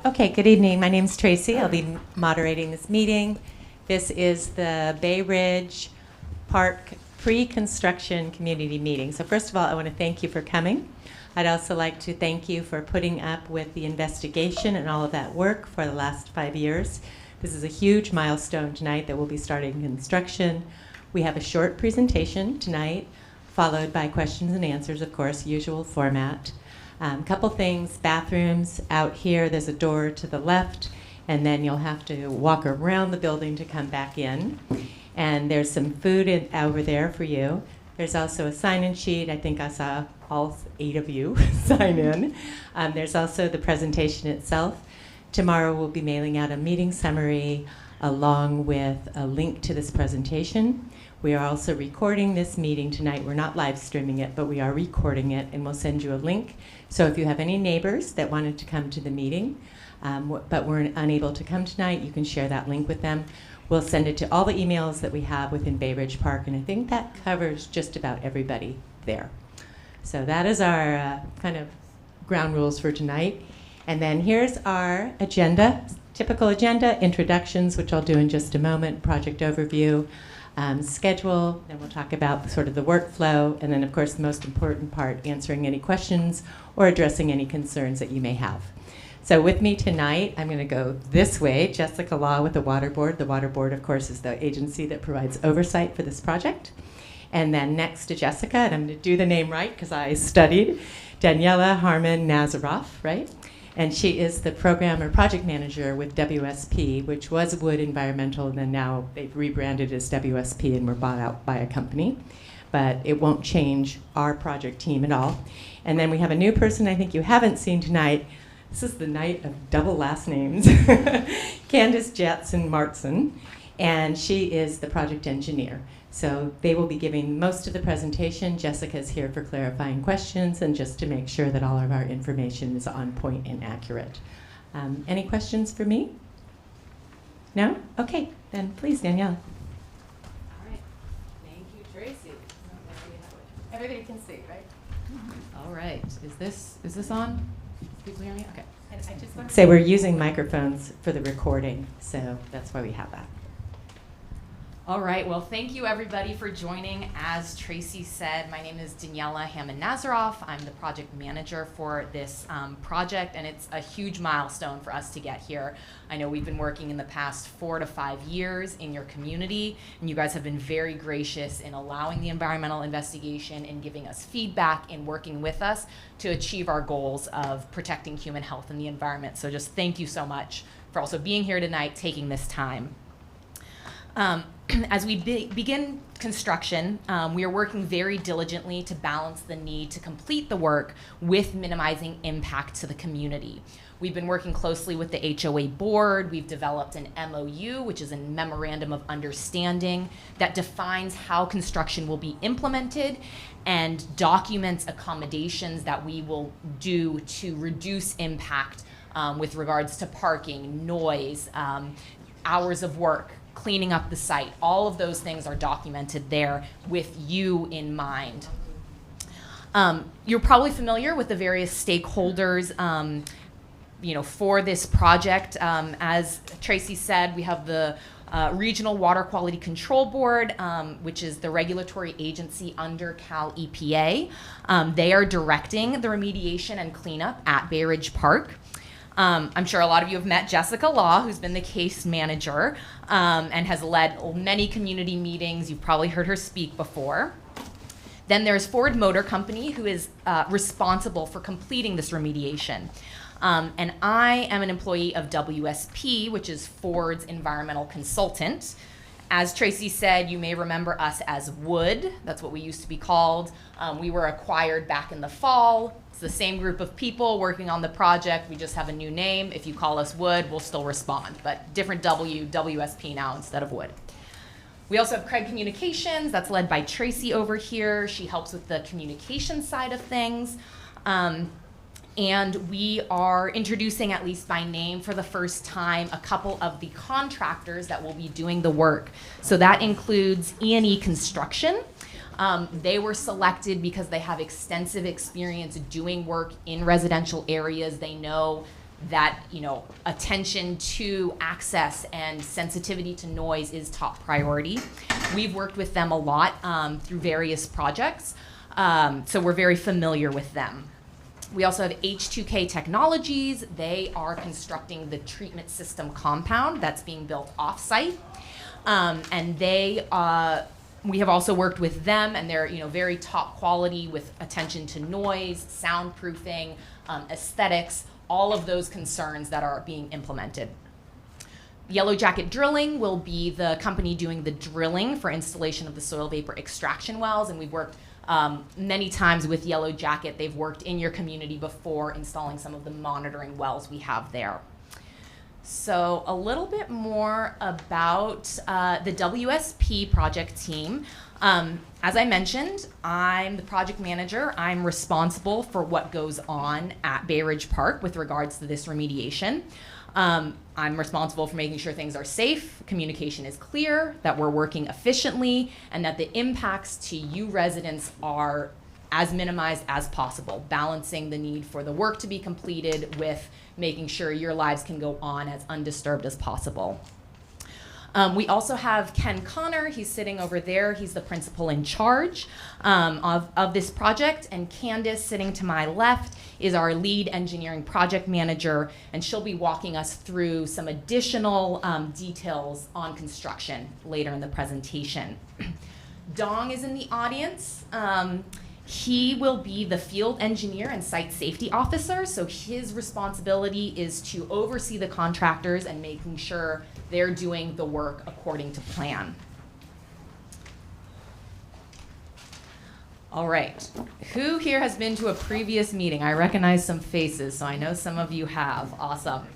Okay, good evening. My name's Tracy. I'll be moderating this meeting. This is the Bayridge Park pre-construction community meeting. So first of all, I want to thank you for coming. I'd also like to thank you for putting up with the investigation and all of that work for the last 5 years. This is a huge milestone tonight that we'll be starting construction. We have a short presentation tonight, followed by questions and answers, of course, usual format. Couple things, bathrooms out here, there's a door to the left, and then you'll have to walk around the building to come back in. And there's some food over there for you. There's also a sign-in sheet. I think I saw all 8 of you sign in. There's also the presentation itself. Tomorrow we'll be mailing out a meeting summary along with a link to this presentation. We are also recording this meeting tonight. We're not live streaming it, but we are recording it, and we'll send you a link. So if you have any neighbors that wanted to come to the meeting, but were unable to come tonight, you can share that link with them. We'll send it to all the emails that we have within Bayridge Park, and I think that covers just about everybody there. So that is our kind of ground rules for tonight. And then here's our agenda, typical agenda, introductions, which I'll do in just a moment, project overview, schedule, and we'll talk about sort of the workflow, and then of course the most important part, answering any questions or addressing any concerns that you may have. So with me tonight, I'm going to go this way, Jessica Law with the Water Board. The Water Board, of course, is the agency that provides oversight for this project. And then next to Jessica, and I'm going to do the name right because I studied, Daniela Harmon Nazaroff, right? And she is the program or project manager with WSP, which was Wood Environmental, and then now they've rebranded as WSP and were bought out by a company. But it won't change our project team at all. And then we have a new person I think you haven't seen tonight. This is the night of double last names. Candace Jetson Martson, and she is the project engineer. So they will be giving most of the presentation. Jessica's here for clarifying questions and just to make sure that all of our information is on point and accurate. Any questions for me? No? Okay, then please, Danielle. All right. Thank you, Tracy. Everybody can see, right? All right. Is this on? People hear me? Okay. And I just want to say we're using microphones for the recording, so that's why we have that. All right. Well, thank you, everybody, for joining. As Tracy said, my name is Daniela Hammond-Nazaroff. I'm the project manager for this project, and it's a huge milestone for us to get here. I know we've been working in the past 4 to 5 years in your community, and you guys have been very gracious in allowing the environmental investigation and giving us feedback and working with us to achieve our goals of protecting human health and the environment. So just thank you so much for also being here tonight, taking this time. As we begin construction, we are working very diligently to balance the need to complete the work with minimizing impact to the community. We've been working closely with the HOA board. We've developed an MOU, which is a memorandum of understanding that defines how construction will be implemented and documents accommodations that we will do to reduce impact with regards to parking, noise, hours of work, cleaning up the site. All of those things are documented there with you in mind. You're probably familiar with the various stakeholders for this project. As Tracy said, we have the Regional Water Quality Control Board, which is the regulatory agency under Cal EPA. They are directing the remediation and cleanup at Bayridge Park. I'm sure a lot of you have met Jessica Law, who's been the case manager and has led many community meetings. You've probably heard her speak before. Then there's Ford Motor Company, who is responsible for completing this remediation. And I am an employee of WSP, which is Ford's environmental consultant. As Tracy said, you may remember us as Wood. That's what we used to be called. We were acquired back in the fall. It's the same group of people working on the project. We just have a new name. If you call us Wood, we'll still respond, but different WSP now instead of Wood. We also have Craig Communications. That's led by Tracy over here. She helps with the communication side of things. And we are introducing, at least by name for the first time, a couple of the contractors that will be doing the work. So that includes E&E Construction. They were selected because they have extensive experience doing work in residential areas. They know that, attention to access and sensitivity to noise is top priority. We've worked with them a lot through various projects, so we're very familiar with them. We also have H2K Technologies. They are constructing the treatment system compound that's being built off-site. And we have also worked with them, and they're very top quality with attention to noise, soundproofing, aesthetics, all of those concerns that are being implemented. Yellow Jacket Drilling will be the company doing the drilling for installation of the soil vapor extraction wells, and we've worked many times with Yellow Jacket. They've worked in your community before installing some of the monitoring wells we have there. So a little bit more about the WSP project team. As I mentioned, I'm the project manager. I'm responsible for what goes on at Bayridge Park with regards to this remediation. I'm responsible for making sure things are safe, communication is clear, that we're working efficiently, and that the impacts to you residents are as minimized as possible, balancing the need for the work to be completed with making sure your lives can go on as undisturbed as possible. We also have Ken Connor. He's sitting over there. He's the principal in charge of this project. And Candace, sitting to my left, is our lead engineering project manager, and she'll be walking us through some additional details on construction later in the presentation. Dong is in the audience. He will be the field engineer and site safety officer, so his responsibility is to oversee the contractors and making sure they're doing the work according to plan. All right, who here has been to a previous meeting? I recognize some faces, so I know some of you have. Awesome.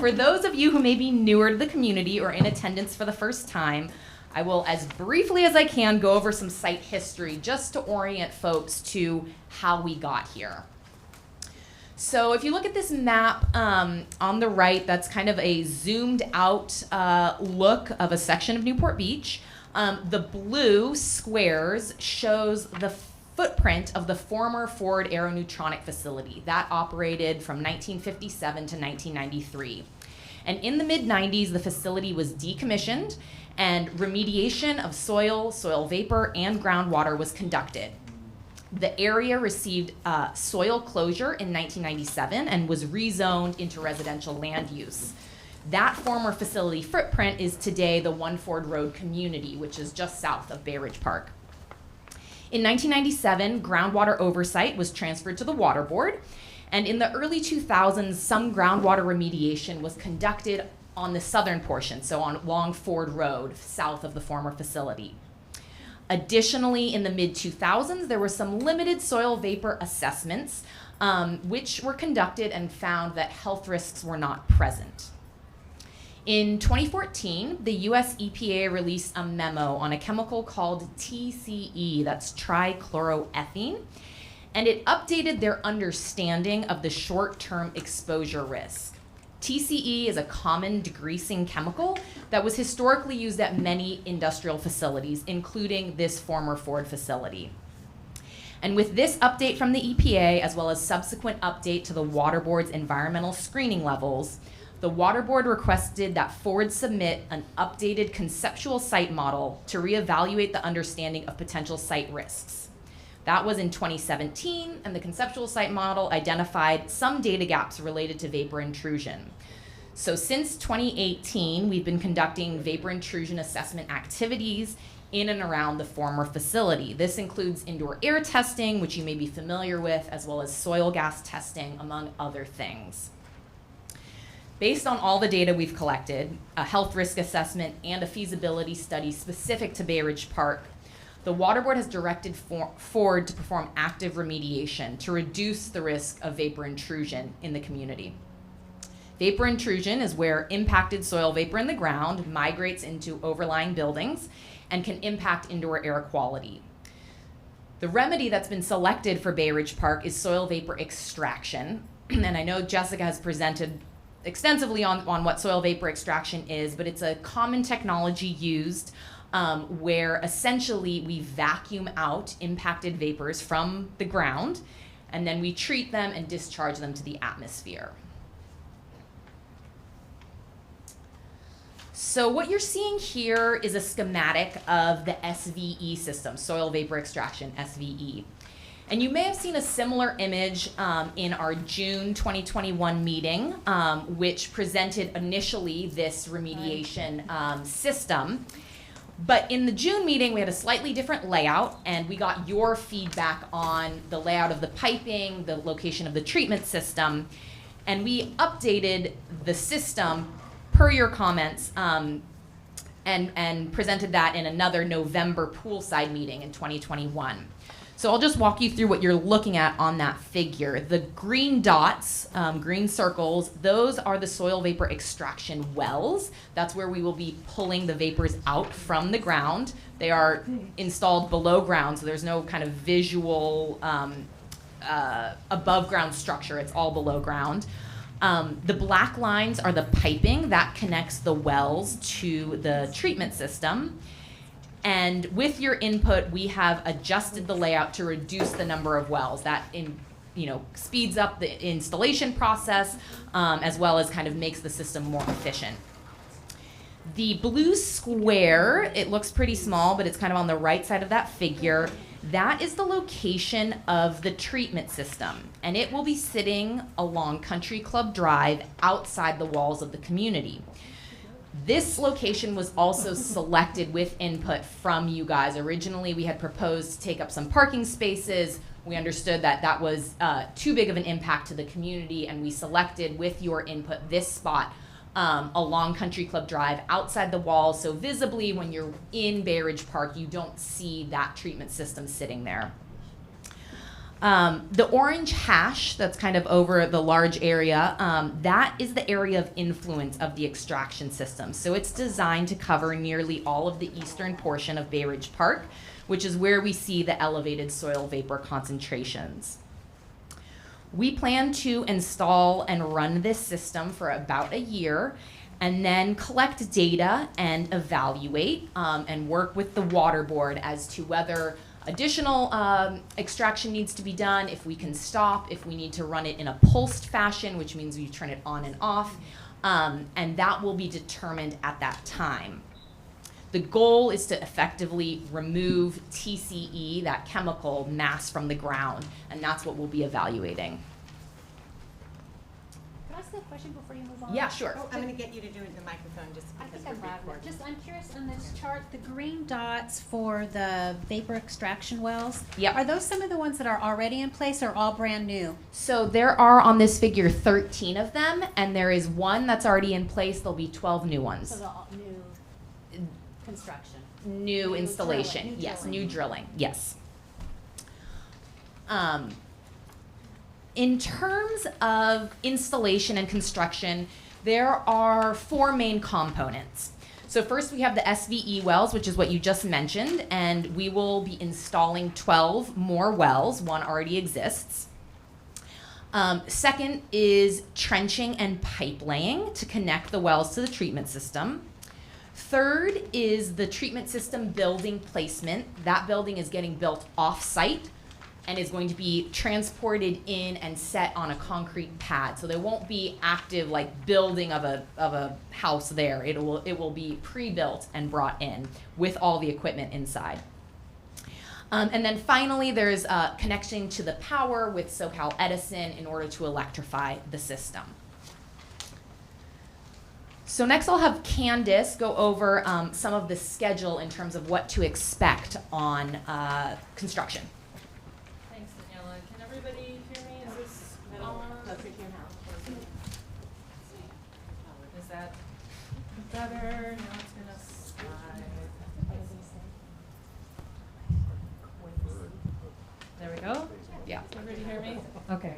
For those of you who may be newer to the community or in attendance for the first time, I will, as briefly as I can, go over some site history just to orient folks to how we got here. So if you look at this map on the right, that's kind of a zoomed out look of a section of Newport Beach. The blue squares shows the footprint of the former Ford Aeroneutronic facility that operated from 1957 to 1993. And in the mid-90s, the facility was decommissioned and remediation of soil vapor, and groundwater was conducted. The area received soil closure in 1997 and was rezoned into residential land use. That former facility footprint is today the One Ford Road community, which is just south of Bayridge Park. In 1997, groundwater oversight was transferred to the Water Board, and in the early 2000s, some groundwater remediation was conducted on the southern portion, so on Long Ford Road, south of the former facility. Additionally, in the mid-2000s, there were some limited soil vapor assessments, which were conducted and found that health risks were not present. In 2014, the US EPA released a memo on a chemical called TCE, that's trichloroethene, and it updated their understanding of the short-term exposure risk. TCE is a common degreasing chemical that was historically used at many industrial facilities, including this former Ford facility. And with this update from the EPA, as well as subsequent update to the Water Board's environmental screening levels, the Water Board requested that Ford submit an updated conceptual site model to reevaluate the understanding of potential site risks. That was in 2017, and the conceptual site model identified some data gaps related to vapor intrusion. So since 2018, we've been conducting vapor intrusion assessment activities in and around the former facility. This includes indoor air testing, which you may be familiar with, as well as soil gas testing, among other things. Based on all the data we've collected, a health risk assessment and a feasibility study specific to Bayridge Park, the Water Board has directed Ford to perform active remediation to reduce the risk of vapor intrusion in the community. Vapor intrusion is where impacted soil vapor in the ground migrates into overlying buildings and can impact indoor air quality. The remedy that's been selected for Bayridge Park is soil vapor extraction, and I know Jessica has presented extensively on what soil vapor extraction is, but it's a common technology used where essentially we vacuum out impacted vapors from the ground, and then we treat them and discharge them to the atmosphere. So what you're seeing here is a schematic of the SVE system, soil vapor extraction, SVE. And you may have seen a similar image in our June 2021 meeting, which presented initially this remediation system. But in the June meeting, we had a slightly different layout, and we got your feedback on the layout of the piping, the location of the treatment system, and we updated the system per your comments, and presented that in another November poolside meeting in 2021. So I'll just walk you through what you're looking at on that figure. The green dots, green circles, those are the soil vapor extraction wells. That's where we will be pulling the vapors out from the ground. They are installed below ground, so there's no kind of visual above ground structure. It's all below ground. The black lines are the piping that connects the wells to the treatment system. And with your input, we have adjusted the layout to reduce the number of wells. That speeds up the installation process, as well as kind of makes the system more efficient. The blue square, it looks pretty small, but it's kind of on the right side of that figure. That is the location of the treatment system, and it will be sitting along Country Club Drive outside the walls of the community. This location was also selected with input from you guys. Originally, we had proposed to take up some parking spaces. We understood that that was too big of an impact to the community, and we selected with your input this spot along Country Club Drive outside the walls, so visibly when you're in Bayridge Park, you don't see that treatment system sitting there. The orange hash that's kind of over the large area, that is the area of influence of the extraction system. So it's designed to cover nearly all of the eastern portion of Bayridge Park, which is where we see the elevated soil vapor concentrations. We plan to install and run this system for about a year, and then collect data and evaluate and work with the water board as to whether additional extraction needs to be done, if we can stop, if we need to run it in a pulsed fashion, which means we turn it on and off, and that will be determined at that time. The goal is to effectively remove TCE, that chemical mass, from the ground, and that's what we'll be evaluating. Can I ask a question before you move on? Yeah, sure. Oh, I'm going to get you to do it in the microphone just I because think I'm we're loud enough. recording. I'm curious on this chart, the green dots for the vapor extraction wells. Yep. Are those some of the ones that are already in place or all brand new? So there are on this figure 13 of them, and there is one that's already in place. There'll be 12 new ones. So the new construction. New installation, drilling, new yes, drilling. new drilling, yes. In terms of installation and construction, there are 4 main components. So first we have the SVE wells, which is what you just mentioned, and we will be installing 12 more wells. One already exists. Second is trenching and pipe laying to connect the wells to the treatment system. Third is the treatment system building placement. That building is getting built off-site and is going to be transported in and set on a concrete pad. So there won't be active like building of a house there. It will be pre-built and brought in with all the equipment inside. And then finally, there's connection to the power with SoCal Edison in order to electrify the system. So next I'll have Candace go over some of the schedule in terms of what to expect on construction. Thanks, Daniela. Can everybody hear me? Is this on? Is that better? No, it's gonna slide. There we go. Yeah. Can everybody hear me? Okay.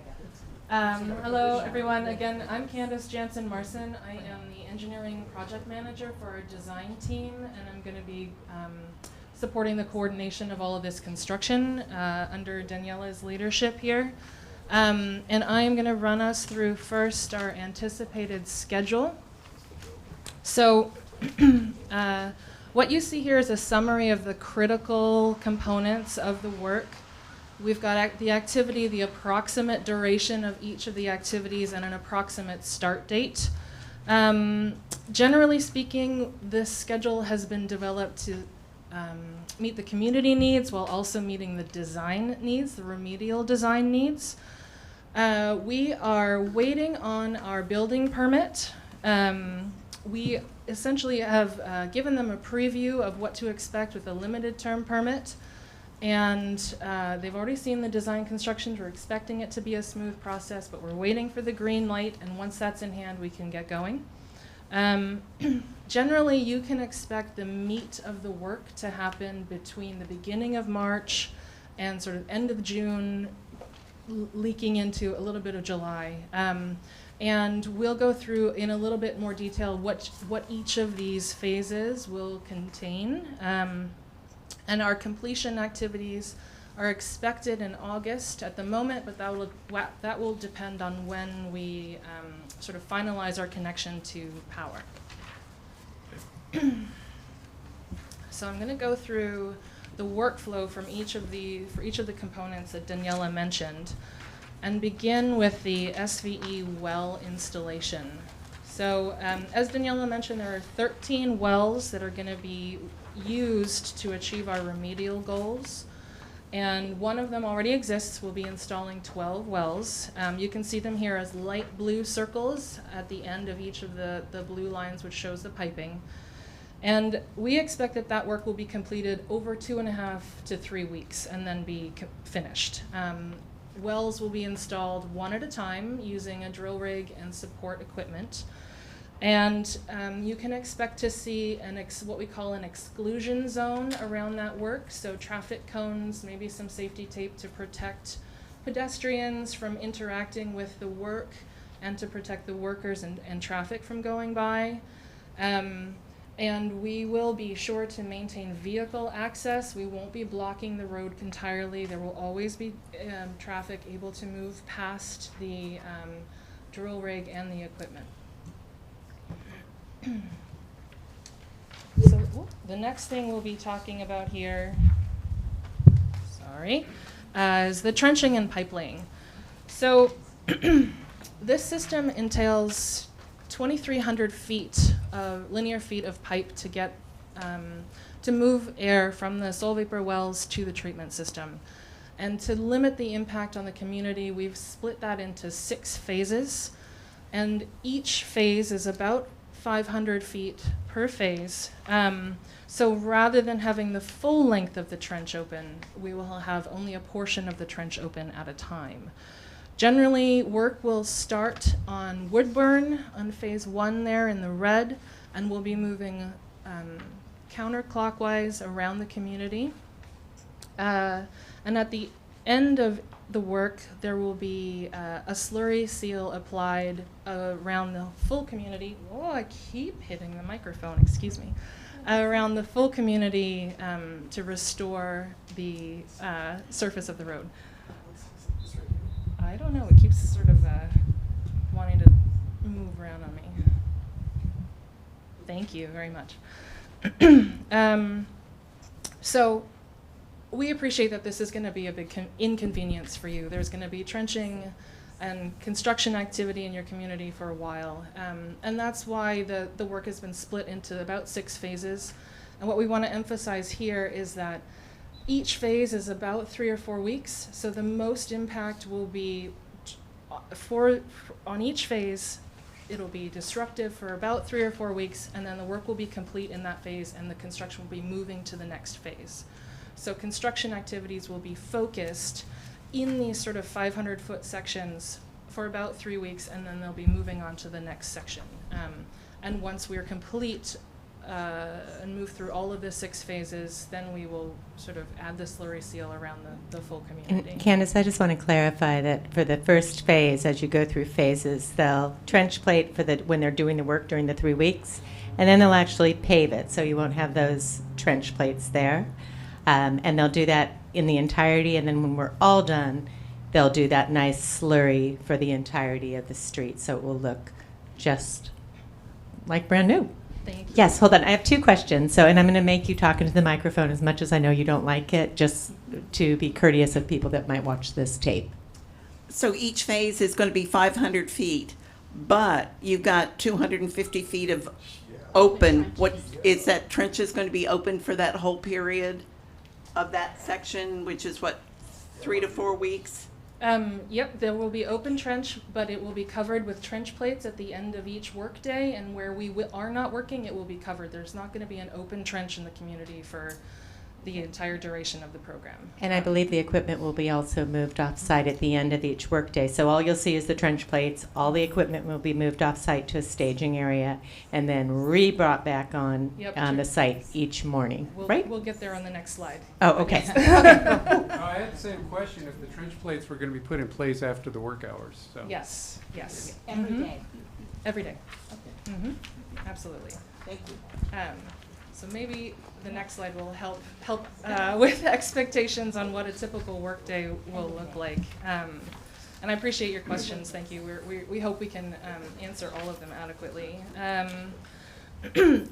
Hello, everyone. Again, I'm Candace Jansen-Marson. I am the engineering project manager for our design team, and I'm going to be supporting the coordination of all of this construction under Daniela's leadership here. And I am going to run us through first our anticipated schedule. So what you see here is a summary of the critical components of the work. We've got the activity, the approximate duration of each of the activities, and an approximate start date. Generally speaking, this schedule has been developed to meet the community needs while also meeting the design needs, the remedial design needs. We are waiting on our building permit. We essentially have given them a preview of what to expect with a limited term permit. And they've already seen the design constructions. We're expecting it to be a smooth process, but we're waiting for the green light, and once that's in hand, we can get going. Generally, you can expect the meat of the work to happen between the beginning of March and sort of end of June, leaking into a little bit of July. And we'll go through in a little bit more detail what each of these phases will contain. And our completion activities are expected in August at the moment, but that will depend on when we sort of finalize our connection to power. So I'm going to go through the workflow for each of the components that Daniela mentioned, and begin with the SVE well installation. So as Daniela mentioned, there are 13 wells that are going to be used to achieve our remedial goals. And one of them already exists. We'll be installing 12 wells. You can see them here as light blue circles at the end of each of the blue lines, which shows the piping. And we expect that work will be completed over 2.5 to 3 weeks and then be finished. Wells will be installed one at a time using a drill rig and support equipment. And you can expect to see what we call an exclusion zone around that work. So traffic cones, maybe some safety tape to protect pedestrians from interacting with the work and to protect the workers and traffic from going by. And we will be sure to maintain vehicle access. We won't be blocking the road entirely. There will always be traffic able to move past the drill rig and the equipment. So the next thing we'll be talking about here, is the trenching and pipe laying. So this system entails 2,300 linear feet of pipe to get to move air from the soil vapor wells to the treatment system. And to limit the impact on the community, we've split that into 6 phases, and each phase is about 500 feet per phase. So rather than having the full length of the trench open, we will have only a portion of the trench open at a time. Generally, work will start on Woodburn on phase 1 there in the red, and we'll be moving counterclockwise around the community. And at the end of the work, there will be a slurry seal applied around the full community. Oh, I keep hitting the microphone, excuse me. Around the full community to restore the surface of the road. I don't know, it keeps sort of wanting to move around on me. Thank you very much. So we appreciate that this is going to be a big inconvenience for you. There's going to be trenching and construction activity in your community for a while. And that's why the work has been split into about 6 phases. And what we want to emphasize here is that each phase is about 3 or 4 weeks. So the most impact will be on each phase. It'll be disruptive for about 3 or 4 weeks, and then the work will be complete in that phase, and the construction will be moving to the next phase. So construction activities will be focused in these sort of 500-foot sections for about 3 weeks, and then they'll be moving on to the next section. And once we're complete and move through all of the 6 phases, then we will sort of add the slurry seal around the full community. And Candace, I just want to clarify that for the first phase, as you go through phases, they'll trench plate when they're doing the work during the 3 weeks, and then they'll actually pave it, so you won't have those trench plates there. And they'll do that in the entirety, and then when we're all done, they'll do that nice slurry for the entirety of the street, so it will look just like brand new. Thank you. Yes, hold on. I have two questions. So, and I'm going to make you talk into the microphone as much as I know you don't like it, just to be courteous of people that might watch this tape. So each phase is going to be 500 feet, but you've got 250 feet of open. What is that trenches going to be open for that whole period of that section, which is what, 3 to 4 weeks? Yep, there will be open trench, but it will be covered with trench plates at the end of each workday, and where we are not working, it will be covered. There's not going to be an open trench in the community for the entire duration of the program. And I believe the equipment will be also moved off-site at the end of each workday. So all you'll see is the trench plates. All the equipment will be moved off-site to a staging area and then re-brought back on Yep. the site each morning, right? We'll get there on the next slide. Oh, okay. I had the same question if the trench plates were going to be put in place after the work hours. So. Yes, yes. Every Mhm. day. Every day. Absolutely. Thank you. So maybe the next slide will help with expectations on what a typical workday will look like. And I appreciate your questions. Thank you. We hope we can answer all of them adequately.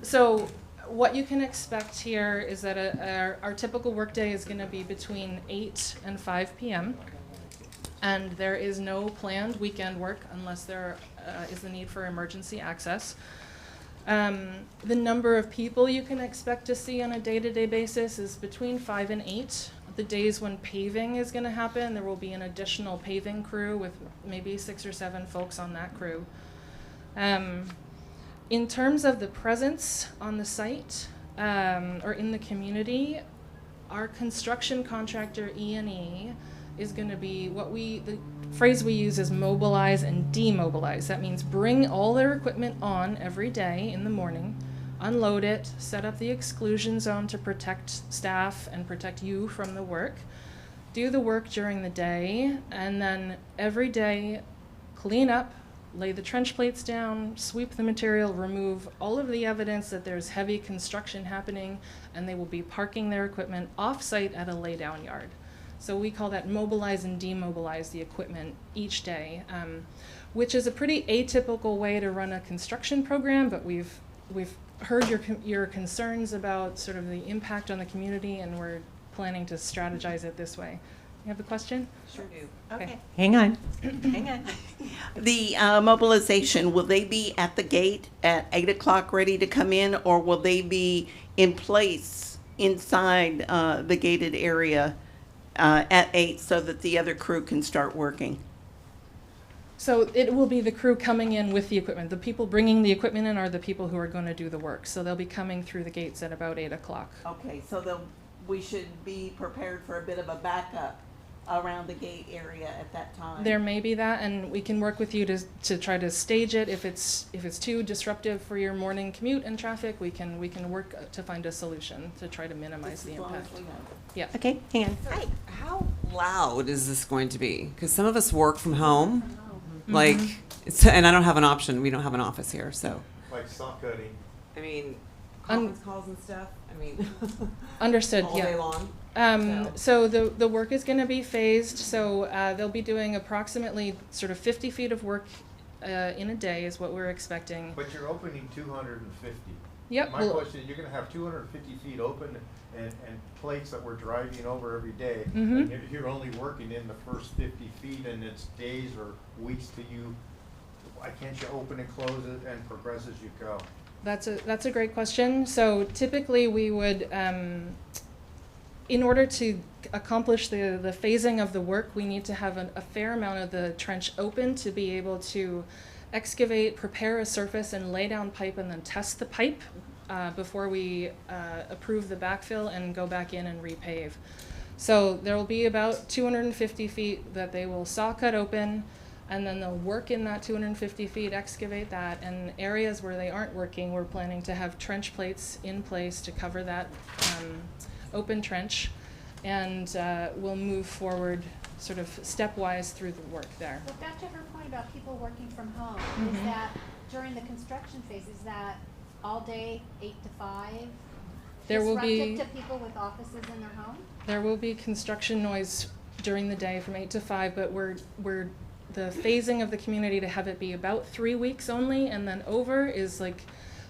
So what you can expect here is that our typical workday is going to be between 8 and 5 p.m. And there is no planned weekend work unless there is the need for emergency access. The number of people you can expect to see on a day-to-day basis is between 5 and 8. The days when paving is going to happen, there will be an additional paving crew with maybe 6 or 7 folks on that crew. In terms of the presence on the site or in the community, our construction contractor E&E is going to be the phrase we use is mobilize and demobilize. That means bring all their equipment on every day in the morning, unload it, set up the exclusion zone to protect staff and protect you from the work, do the work during the day, and then every day clean up, lay the trench plates down, sweep the material, remove all of the evidence that there's heavy construction happening, and they will be parking their equipment off-site at a laydown yard. So we call that mobilize and demobilize the equipment each day, which is a pretty atypical way to run a construction program, but we've heard your concerns about sort of the impact on the community, and we're planning to strategize it this way. You have a question? Sure do. Okay. Hang on. Hang on. The mobilization, will they be at the gate at 8 o'clock ready to come in, or will they be in place inside the gated area at 8 so that the other crew can start working? So it will be the crew coming in with the equipment. The people bringing the equipment in are the people who are going to do the work. So they'll be coming through the gates at about 8 o'clock. Okay, so we should be prepared for a bit of a backup around the gate area at that time. There may be that, and we can work with you to try to stage it. If it's too disruptive for your morning commute and traffic, we can work to find a solution to try to minimize the As long as impact. we know. Yeah. Okay, hang on. Hi. How loud is this going to be? Because some of us work from home, like, and I don't have an option. We don't have an office here, so. Like saw cutting. I mean, conference calls and stuff. I mean, Understood. all Yeah. day long. So the work is going to be phased. So they'll be doing approximately sort of 50 feet of work in a day is what we're expecting. But you're opening 250. Yep. My question is, you're gonna have 250 feet open and plates that we're driving over every day. Mhm. And you're only working in the first 50 feet, and it's days or weeks till you, why can't you open and close it and progress as you go? That's a great question. So typically we would, in order to accomplish the phasing of the work, we need to have a fair amount of the trench open to be able to excavate, prepare a surface, and lay down pipe, and then test the pipe before we approve the backfill and go back in and repave. So there will be about 250 feet that they will saw cut open, and then they'll work in that 250 feet, excavate that, and areas where they aren't working, we're planning to have trench plates in place to cover that open trench, and we'll move forward sort of stepwise through the work there. Well, back to her point about people working from home, is Mhm. that during the construction phase, is that all day, 8 to 5? There will be- Disruptive to people with offices in their home? There will be construction noise during the day from 8 to 5, but we're the phasing of the community to have it be about 3 weeks only, and then over is like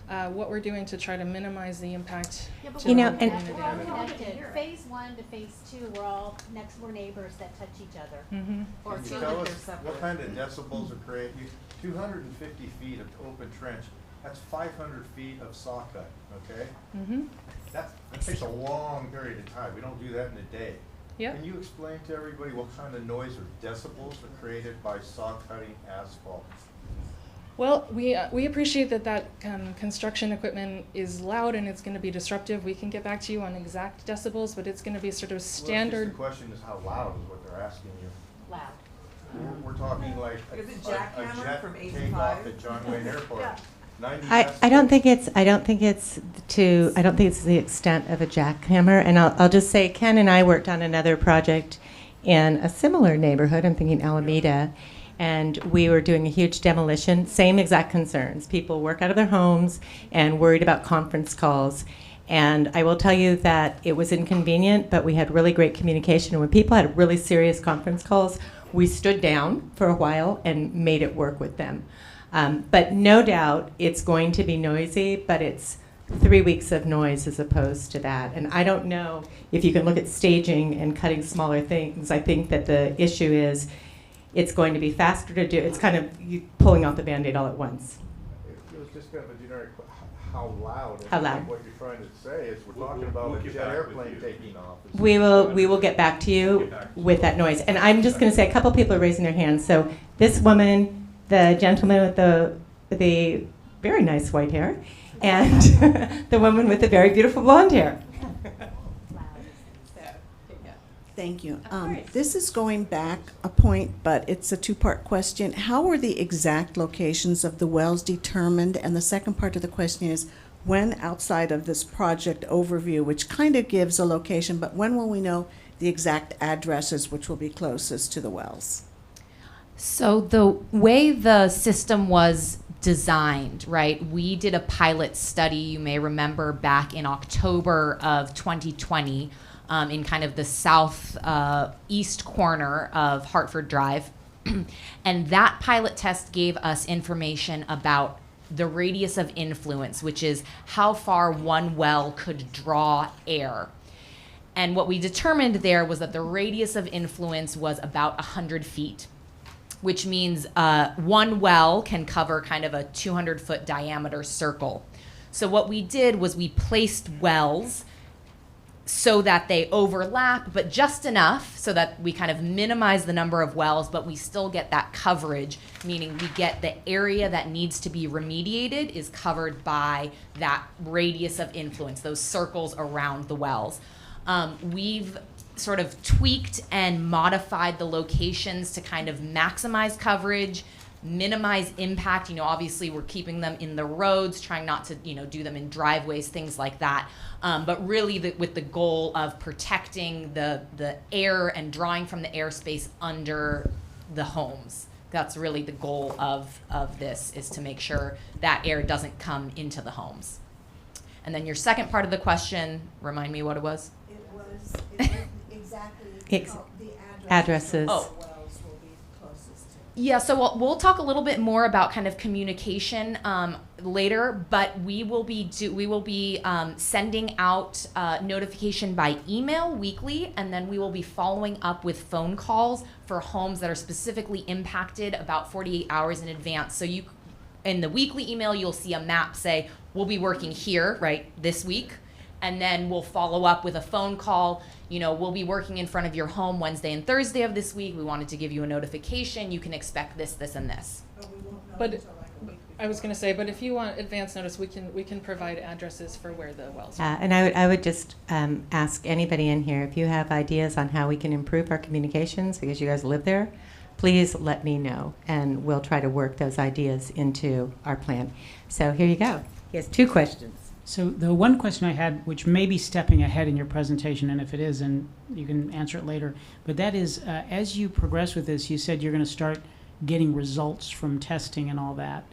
what we're doing to try to minimize the impact Yeah, but to You the know, whole and- community. we're all connected. Phase 1 to phase 2, we're all next door neighbors that touch each other. Mhm. Or Can you feel tell like us they're separate. what kind of decibels are created? 250 feet of open trench, that's 500 feet of saw cut, okay? Mhm. That takes a long period of time. We don't do that in a day. Yep. Can you explain to everybody what kind of noise or decibels are created by saw cutting asphalt? Well, we appreciate that construction equipment is loud and it's going to be disruptive. We can get back to you on exact decibels, but it's going to be sort of Well, it's standard. just the question is how loud is what they're asking you. Loud. We're talking like a Is it a jackhammer jet from 8 to takeoff 5? at John Wayne Airport. 90 I don't think it's the extent of a jackhammer. And I'll just say, Ken and I worked on another project in a similar neighborhood. I'm thinking Alameda. And we were doing a huge demolition, same exact concerns. People work out of their homes and worried about conference calls. And I will tell you that it was inconvenient, but we had really great communication. And when people had really serious conference calls, we stood down for a while and made it work with them. But no doubt it's going to be noisy, but it's 3 weeks of noise as opposed to that. And I don't know if you can look at staging and cutting smaller things. I think that the issue is it's going to be faster to do. It's kind of you pulling off the Band-Aid all at once. It was just kind of a generic, how loud? How I loud? think what you're trying to say is we're talking about a jet airplane taking off. We will get back to you with that noise. And I'm just going to say a couple people are raising their hands. So this woman, the gentleman with the very nice white hair, and the woman with the very beautiful blonde hair. Thank you. course. This is going back a point, but it's a two-part question. How were the exact locations of the wells determined? And the second part of the question is, when outside of this project overview, which kind of gives a location, but when will we know the exact addresses which will be closest to the wells? So the way the system was designed, right, we did a pilot study, you may remember, back in October of 2020 in kind of the southeast corner of Hartford Drive. And that pilot test gave us information about the radius of influence, which is how far one well could draw air. And what we determined there was that the radius of influence was about 100 feet, which means one well can cover kind of a 200-foot diameter circle. So what we did was we placed wells so that they overlap, but just enough so that we kind of minimize the number of wells, but we still get that coverage, meaning we get the area that needs to be remediated is covered by that radius of influence, those circles around the wells. We've sort of tweaked and modified the locations to kind of maximize coverage, minimize impact. You know, obviously we're keeping them in the roads, trying not to, you know, do them in driveways, things like that. But really with the goal of protecting the air and drawing from the airspace under the homes. That's really the goal of this, is to make sure that air doesn't come into the homes. And then your second part of the question, remind me what it was? It was exactly the addresses. Oh. wells will be closest to. Yeah, so we'll talk a little bit more about kind of communication later, but we will be sending out notification by email weekly, and then we will be following up with phone calls for homes that are specifically impacted about 48 hours in advance. So you, in the weekly email, you'll see a map say, we'll be working here, right, this week. And then we'll follow up with a phone call. You know, we'll be working in front of your home Wednesday and Thursday of this week. We wanted to give you a notification. You can expect this, this, and this. But we won't know But until like a week I was going to say, but if you want advance notice, we can provide addresses for where the wells are. And I would just ask anybody in here, if you have ideas on how we can improve our communications, because you guys live there, please let me know, and we'll try to work those ideas into our plan. So here you go. He has 2 questions. So the one question I had, which may be stepping ahead in your presentation, and if it is, then you can answer it later, but that is, as you progress with this, you said you're going to start getting results from testing and all that.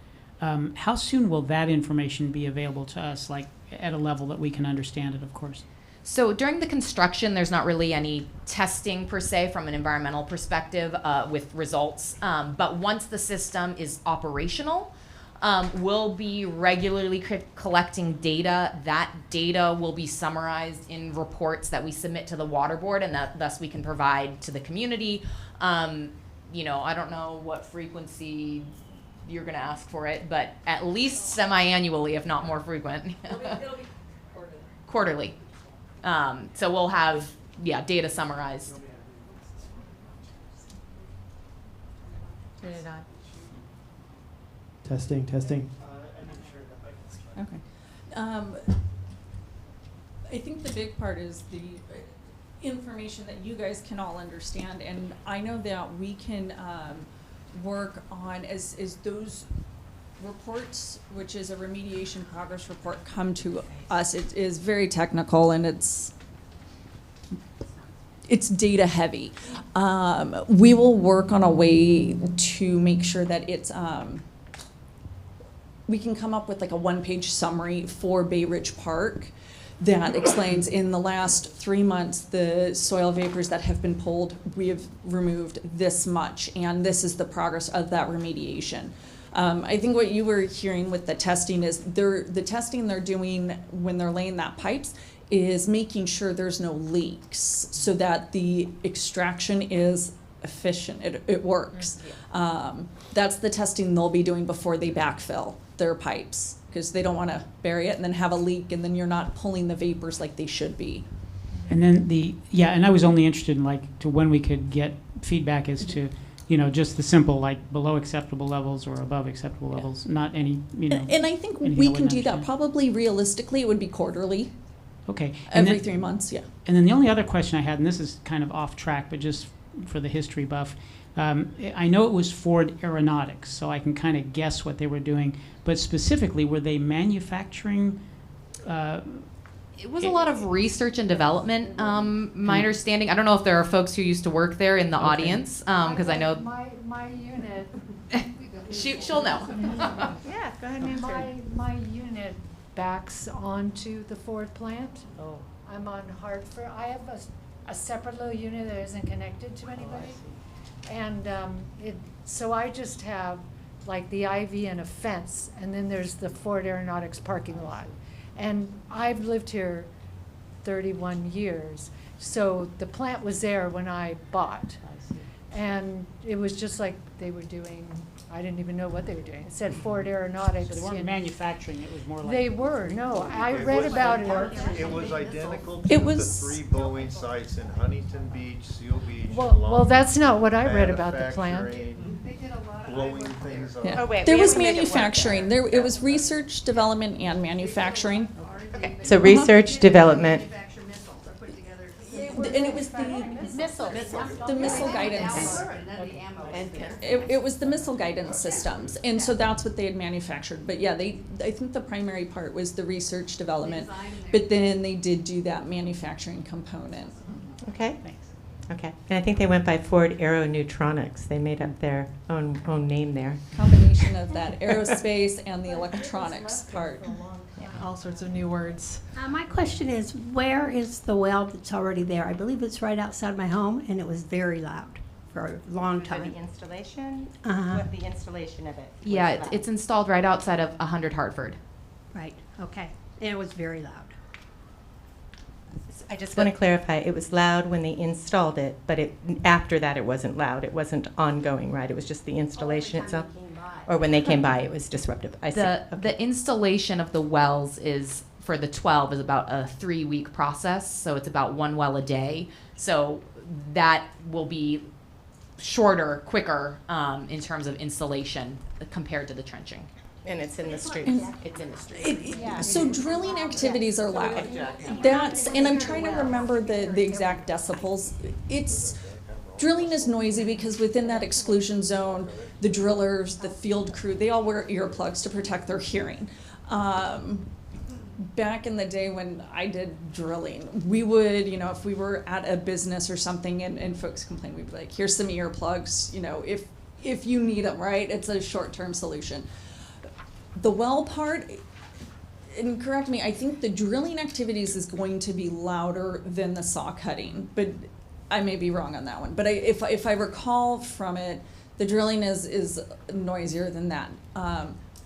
How soon will that information be available to us, like at a level that we can understand it, of course? So during the construction, there's not really any testing per se from an environmental perspective with results. But once the system is operational, We'll be regularly collecting data. That data will be summarized in reports that we submit to the water board, and that thus we can provide to the community. You know, I don't know what frequency you're going to ask for it, but at least semi-annually, if not more frequent. It'll be quarterly. So we'll have, data summarized. Turn it on. Testing. Okay. I think the big part is the information that you guys can all understand, and I know that we can work on as those reports, which is a remediation progress report, come to us. It is very technical and it's data heavy. We will work on a way to make sure that it's we can come up with like a one-page summary for Bayridge Park that explains in the last 3 months the soil vapors that have been pulled, we have removed this much, and this is the progress of that remediation. I think what you were hearing with the testing is the testing they're doing when they're laying that pipes is making sure there's no leaks so that the extraction is efficient, it works. That's the testing they'll be doing before they backfill their pipes, because they don't want to bury it and then have a leak and then you're not pulling the vapors like they should be. And then and I was only interested in to when we could get feedback as to, just the simple, below acceptable levels or above acceptable levels, not any, And I think we can do that. Probably realistically, it would be quarterly. Okay. Every 3 months, yeah. And then the only other question I had, and this is kind of off track, but just for the history buff, I know it was Ford Aeronautics, so I can kind of guess what they were doing, but specifically, were they manufacturing? It was a lot of research and development, my understanding. I don't know if there are folks who used to work there in the audience, because I know my unit. she'll know. Yeah, go ahead and answer. My unit backs onto the Ford plant. Oh. I'm on Hartford. I have a separate little unit that isn't connected to anybody. And so I just have the IV and a fence, and then there's the Ford Aeronautics parking lot. And I've lived here 31 years, so the plant was there when I bought. And it was just like they were doing, I didn't even know what they were doing. It said Ford Aeronautics. So they weren't manufacturing, it was more like... They were, no. I read about it. It was identical to the 3 Boeing sites in Huntington Beach, Seal Beach. Well, that's not what I read about the plant. Blowing things up. Yeah. Oh, wait, there we was haven't made it work. manufacturing. It was research, development, and manufacturing. Okay, so research, development. And it was the missile guidance. It was the missile guidance systems, and so that's what they had manufactured. But yeah, I think the primary part was the research development, but then they did do that manufacturing component. Okay. Okay. And I think they went by Ford Aeroneutronics. They made up their own name there. Combination of that aerospace and the electronics part. Yeah, all sorts of new words. My question is, where is the well that's already there? I believe it's right outside my home, and it was very loud for a long time. The installation? Uh-huh. The installation of it. Yeah, it's installed right outside of 100 Hartford. Right, okay. And it was very loud. I just want to clarify, it was loud when they installed it, but after that it wasn't loud. It wasn't ongoing, right? It was just the installation itself? Or when they came by, it was disruptive. I see. The installation of the wells for the 12 is about a 3-week process, so it's about 1 well a day. So that will be shorter, quicker in terms of installation compared to the trenching. And it's in the street. It's in the street. So drilling activities are loud. And I'm trying to remember the exact decibels. Drilling is noisy because within that exclusion zone, the drillers, the field crew, they all wear earplugs to protect their hearing. Back in the day when I did drilling, we would, if we were at a business or something and folks complained, we'd be like, here's some earplugs, if you need them, right? It's a short-term solution. The well part, and correct me, I think the drilling activities is going to be louder than the saw cutting, but I may be wrong on that one. But if I recall from it, the drilling is noisier than that.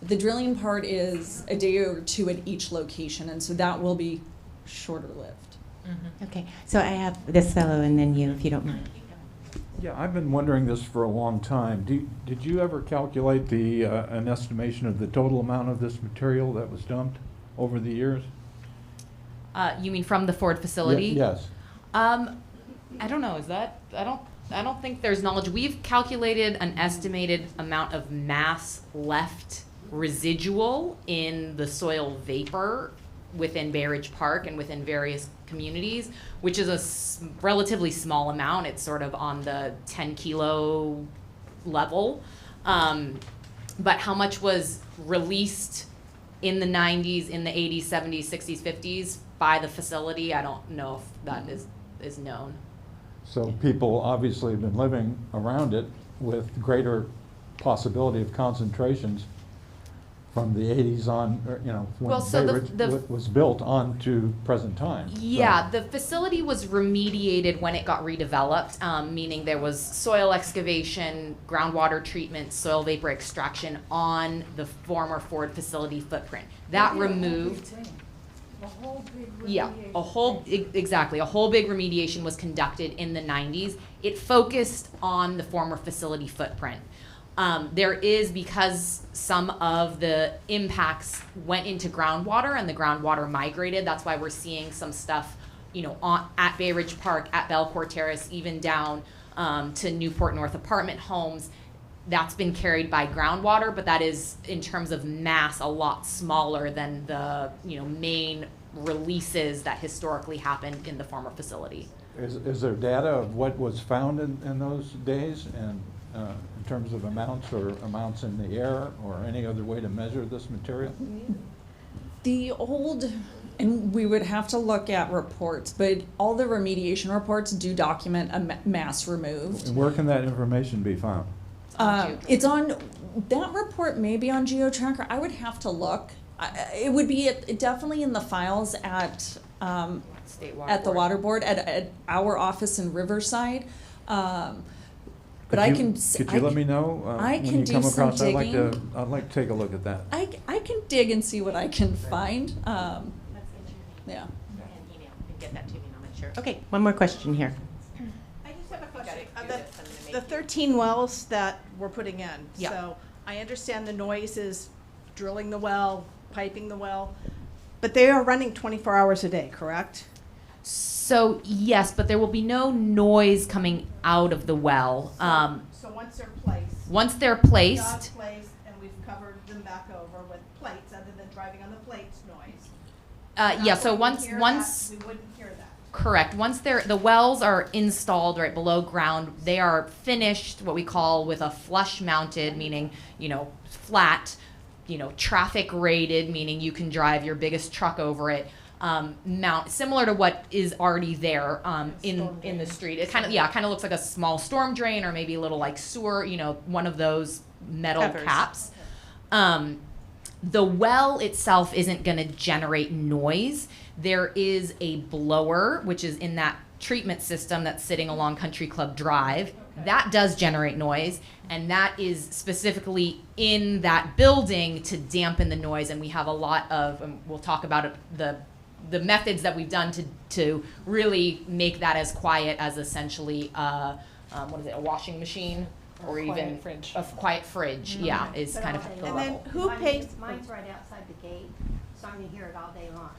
The drilling part is a day or two at each location, and so that will be shorter lived. Okay, so I have this fellow and then you, if you don't mind. Yeah, I've been wondering this for a long time. Did you ever calculate an estimation of the total amount of this material that was dumped over the years? You mean from the Ford facility? Yes. I don't know. Is that I don't think there's knowledge. We've calculated an estimated amount of mass left residual in the soil vapor within Bayridge Park and within various communities, which is a relatively small amount. It's sort of on the 10 kilo level. But how much was released in the 90s, in the 80s, 70s, 60s, 50s by the facility, I don't know if that is known. So people obviously have been living around it with greater possibility of concentrations from the 80s on, or, when Well, so Bayridge was built on to present time. Yeah, the facility was remediated when it got redeveloped, meaning there was soil excavation, groundwater treatment, soil vapor extraction on the former Ford facility footprint. That removed. Yeah, exactly. A whole big remediation was conducted in the 90s. It focused on the former facility footprint. There is, because some of the impacts went into groundwater and the groundwater migrated, that's why we're seeing some stuff, at Bayridge Park, at Belcourt Terrace, even down to Newport North apartment homes. That's been carried by groundwater, but that is, in terms of mass, a lot smaller than the main releases that historically happened in the former facility. Is there data of what was found in those days, and in terms of amounts or amounts in the air or any other way to measure this material? The old, and we would have to look at reports, but all the remediation reports do document a mass removed. And where can that information be found? It's on, that report may be on GeoTracker. I would have to look. It would be definitely in the files at the water board, at our office in Riverside. But Could you let me know I when can you do come some across? digging. I'd like to take a look at that. I can dig and see what I can find. Yeah. And email and get that to me and I'll make sure. Okay, one more question here. I just have a question. The 13 wells that we're putting in. Yeah. So I understand the noise is drilling the well, piping the well, but they are running 24 hours a day, correct? So yes, but there will be no noise coming out of the well. So once they're placed. Once they're Jobs placed, placed, and we've covered them back over with plates, other than driving on the plates noise. yeah. So When we once hear once. that, we wouldn't hear that. Correct. Once the wells are installed right below ground, they are finished, what we call with a flush mounted, meaning, flat, traffic rated, meaning you can drive your biggest truck over it, mount, similar to what is already there in the street. It kind of looks like a small storm drain or maybe a little like sewer, one of those metal Covers. caps. The well itself isn't going to generate noise. There is a blower, which is in that treatment system that's sitting along Country Club Drive. That does generate noise, and that is specifically in that building to dampen the noise. And we have a lot of, and we'll talk about it, the methods that we've done to really make that as quiet as essentially, a washing machine? Or even fridge. a quiet fridge, yeah, is kind of the And level. then who pays? Mine's right outside the gate, so I'm gonna hear it all day long.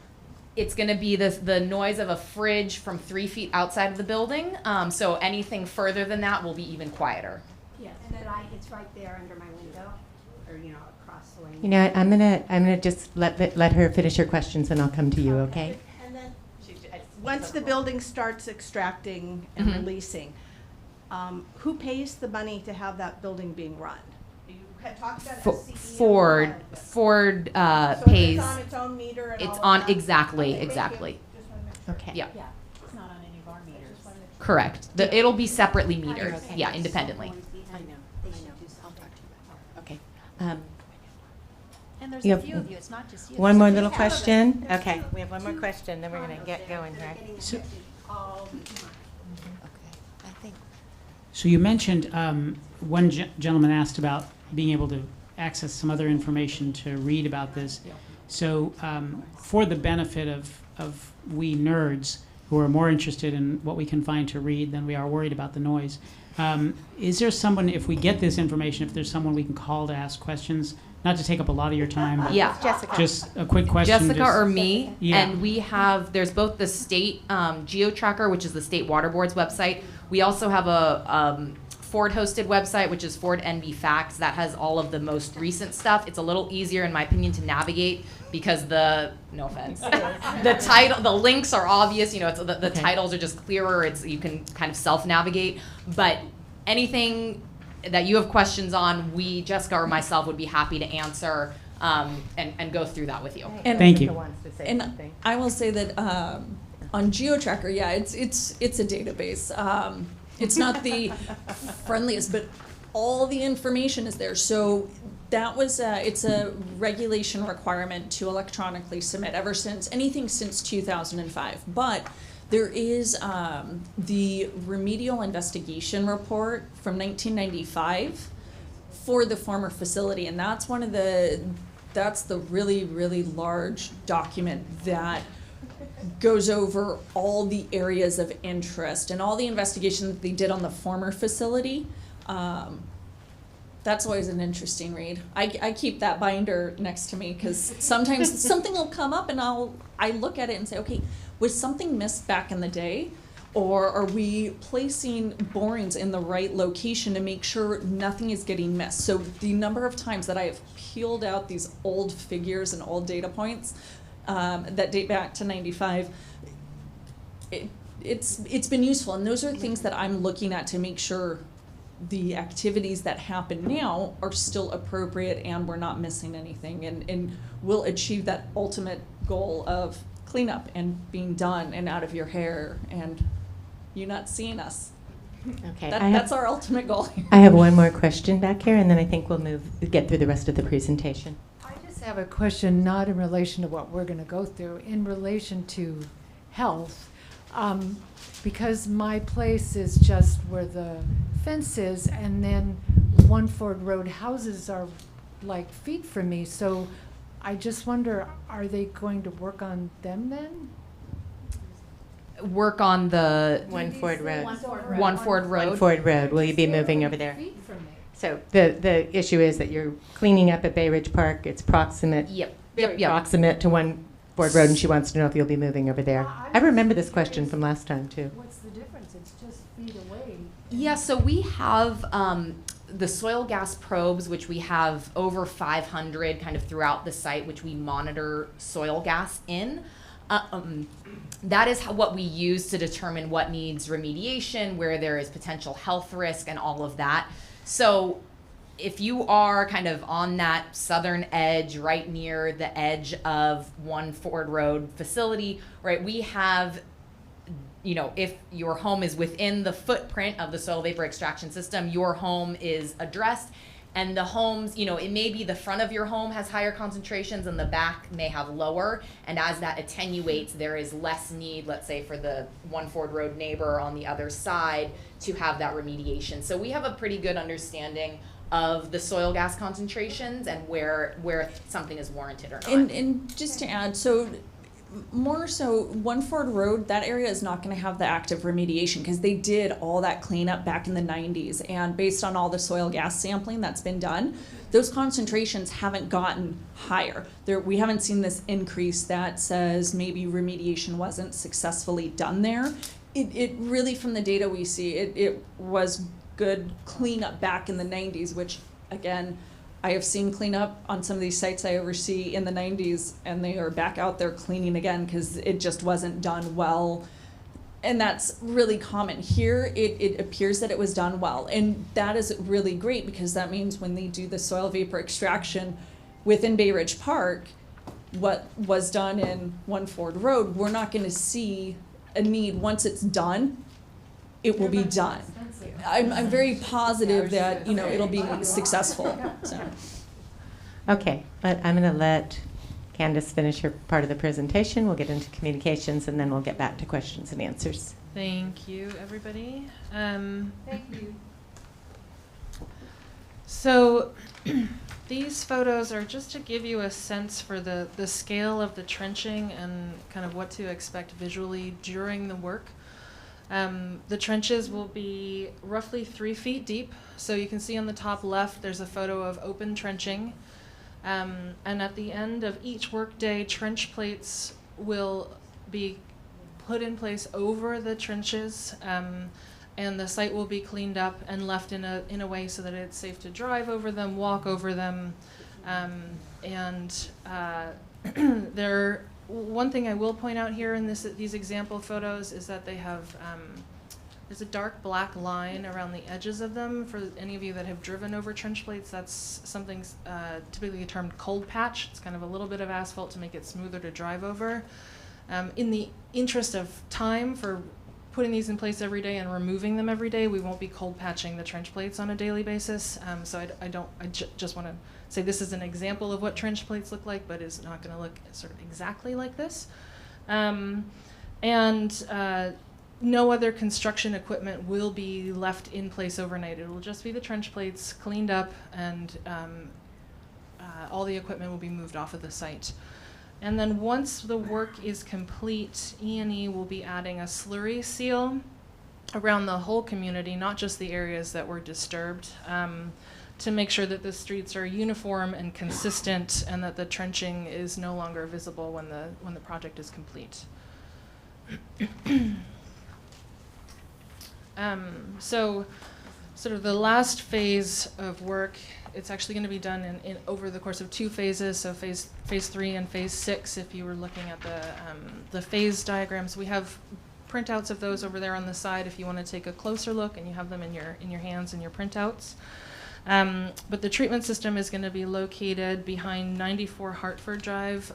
It's going to be the noise of a fridge from 3 feet outside of the building. So anything further than that will be even quieter. Yes, but it's right there under my window, or, across the window. You know what, I'm gonna just let her finish her questions and I'll come to you, okay? And then, once the building starts extracting and releasing, who pays the money to have that building being run? You had talked about SCE. Ford So pays. it's on its own meter and It's all of on that? exactly, Okay, thank you. exactly. Just wanna make sure. Okay. Yeah, Yeah, it's not on any of our meters. correct. It'll be separately metered. Okay. Yeah, independently. I know, they should do something. Okay. And there's You a have few of you, it's not just you. One There's more a little few. question? Okay, we have one more question, then we're gonna get going here. Getting affected all the time. I think So you mentioned, one gentleman asked about being able to access some other information to read about this. So for the benefit of we nerds who are more interested in what we can find to read than we are worried about the noise, is there someone, if we get this information, if there's someone we can call to ask questions? Not to take up a lot of your time, but Yeah. Jessica. just a quick question. Jessica or me, Yeah. and we have, there's both the state GeoTracker, which is the state water board's website. We also have a Ford-hosted website, which is Ford NB Facts, that has all of the most recent stuff. It's a little easier, in my opinion, to navigate because no offense, the title, the links are obvious. You know, it's, the titles are just clearer. It's, you can kind of self-navigate. But anything that you have questions on, Jessica or myself, would be happy to answer and go through that with you. And Thank you. Wants to say And something. I will say that on GeoTracker, yeah, it's a database. It's not the friendliest, but all the information is there. So that was it's a regulation requirement to electronically submit anything since 2005. But there is the remedial investigation report from 1995 for the former facility, and that's the really, really large document that goes over all the areas of interest and all the investigation that they did on the former facility. That's always an interesting read. I keep that binder next to me because sometimes something will come up and I look at it and say, okay, was something missed back in the day? Or are we placing borings in the right location to make sure nothing is getting missed? So the number of times that I have peeled out these old figures and old data points that date back to 95, it's been useful. And those are things that I'm looking at to make sure the activities that happen now are still appropriate and we're not missing anything, and we'll achieve that ultimate goal of cleanup and being done and out of your hair and you not seeing us. Okay. That's our ultimate goal here. I have one more question back here, and then I think we'll get through the rest of the presentation. I just have a question, not in relation to what we're going to go through, in relation to health. Because my place is just where the fence is, and then One Ford Road houses are like feet from me. So I just wonder, are they going to work on them then? Work on the One Ford Road. One Ford Road. One Ford Road. Will you be moving over there? Feet from me. So the issue is that you're cleaning up at Bayridge Park. It's proximate. Yep. Proximate to One Ford Road, and she wants to know if you'll be moving over there. I remember this question from last time too. What's the difference? It's just feet away. Yeah, so we have the soil gas probes, which we have over 500 kind of throughout the site, which we monitor soil gas in. That is what we use to determine what needs remediation, where there is potential health risk, and all of that. So if you are kind of on that southern edge, right near the edge of One Ford Road facility, right, we have, you know, if your home is within the footprint of the soil vapor extraction system, your home is addressed. And the homes, you know, it may be the front of your home has higher concentrations and the back may have lower. And as that attenuates, there is less need, let's say, for the One Ford Road neighbor on the other side to have that remediation. So we have a pretty good understanding of the soil gas concentrations and where something is warranted or not. And just to add, so more so, One Ford Road, that area is not going to have the active remediation because they did all that cleanup back in the 90s. And based on all the soil gas sampling that's been done, those concentrations haven't gotten higher. We haven't seen this increase that says maybe remediation wasn't successfully done there. It really, from the data we see, it was good cleanup back in the 90s, which, again, I have seen cleanup on some of these sites I oversee in the 90s, and they are back out there cleaning again because it just wasn't done well. And that's really common. Here, it appears that it was done well. And that is really great because that means when they do the soil vapor extraction within Bayridge Park, what was done in One Ford Road, we're not going to see a need. Once it's done, it will be done. I'm very positive that, you know, it'll be successful. So. Okay, but I'm going to let Candace finish her part of the presentation. We'll get into communications, and then we'll get back to questions and answers. Thank you, everybody. Thank you. So These photos are just to give you a sense for the scale of the trenching and kind of what to expect visually during the work. The trenches will be roughly 3 feet deep. So you can see on the top left, there's a photo of open trenching. And at the end of each workday, trench plates will be put in place over the trenches, and the site will be cleaned up and left in a way so that it's safe to drive over them, walk over them, one thing I will point out here in these example photos is that they have there's a dark black line around the edges of them. For any of you that have driven over trench plates, that's something typically termed cold patch. It's kind of a little bit of asphalt to make it smoother to drive over. In the interest of time for putting these in place every day and removing them every day, we won't be cold patching the trench plates on a daily basis. So I just want to say this is an example of what trench plates look like, but is not going to look sort of exactly like this. No other construction equipment will be left in place overnight. It will just be the trench plates cleaned up, and all the equipment will be moved off of the site. And then once the work is complete, E&E will be adding a slurry seal around the whole community, not just the areas that were disturbed, to make sure that the streets are uniform and consistent, and that the trenching is no longer visible when the project is complete. So sort of the last phase of work, it's actually going to be done over the course of 2 phases, so phase 3 and phase 6. If you were looking at the phase diagrams, we have printouts of those over there on the side if you want to take a closer look, and you have them in your hands in your printouts. But the treatment system is going to be located behind 94 Hartford Drive,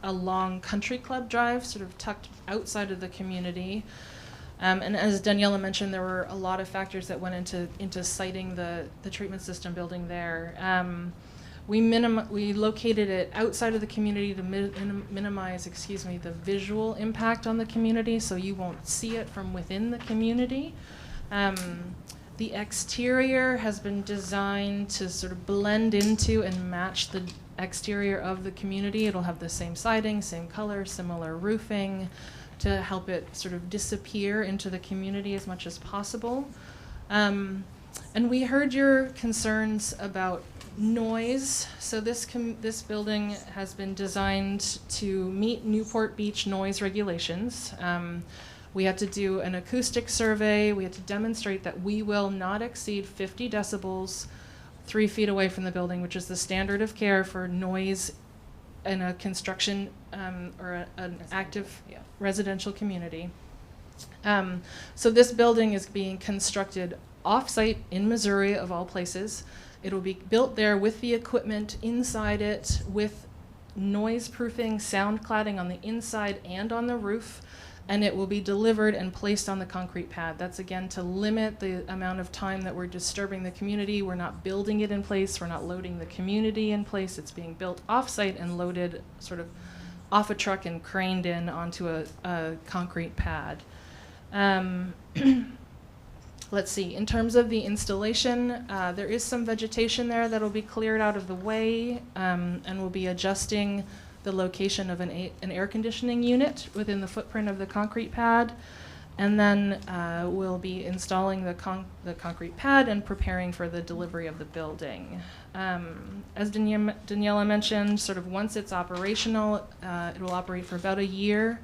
along Country Club Drive, sort of tucked outside of the community. And as Daniela mentioned, there were a lot of factors that went into siting the treatment system building there. We located it outside of the community to minimize, the visual impact on the community, so you won't see it from within the community. The exterior has been designed to sort of blend into and match the exterior of the community. It'll have the same siding, same color, similar roofing, to help it sort of disappear into the community as much as possible. And we heard your concerns about noise. So this building has been designed to meet Newport Beach noise regulations. We had to do an acoustic survey. We had to demonstrate that we will not exceed 50 decibels 3 feet away from the building, which is the standard of care for noise in a construction or an active residential community. So this building is being constructed off-site in Missouri, of all places. It will be built there with the equipment inside it, with noise-proofing, sound cladding on the inside and on the roof, and it will be delivered and placed on the concrete pad. That's, again, to limit the amount of time that we're disturbing the community. We're not building it in place. We're not loading the community in place. It's being built off-site and loaded sort of off a truck and craned in onto a concrete pad. Let's see, in terms of the installation, there is some vegetation there that'll be cleared out of the way, and we'll be adjusting the location of an air conditioning unit within the footprint of the concrete pad. And then we'll be installing the concrete pad and preparing for the delivery of the building. As Daniela mentioned, sort of once it's operational, it will operate for about a year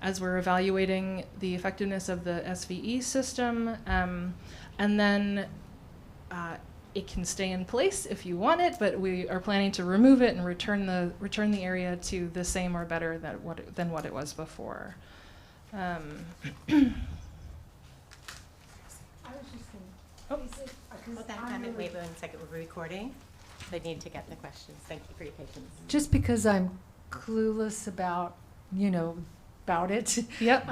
as we're evaluating the effectiveness of the SVE system. And then it can stay in place if you want it, but we are planning to remove it and return the area to the same or better than what it was before. I was just Wait 1 second, we're recording. They need to get the questions. Thank you for your patience. just because I'm clueless about it. Yep.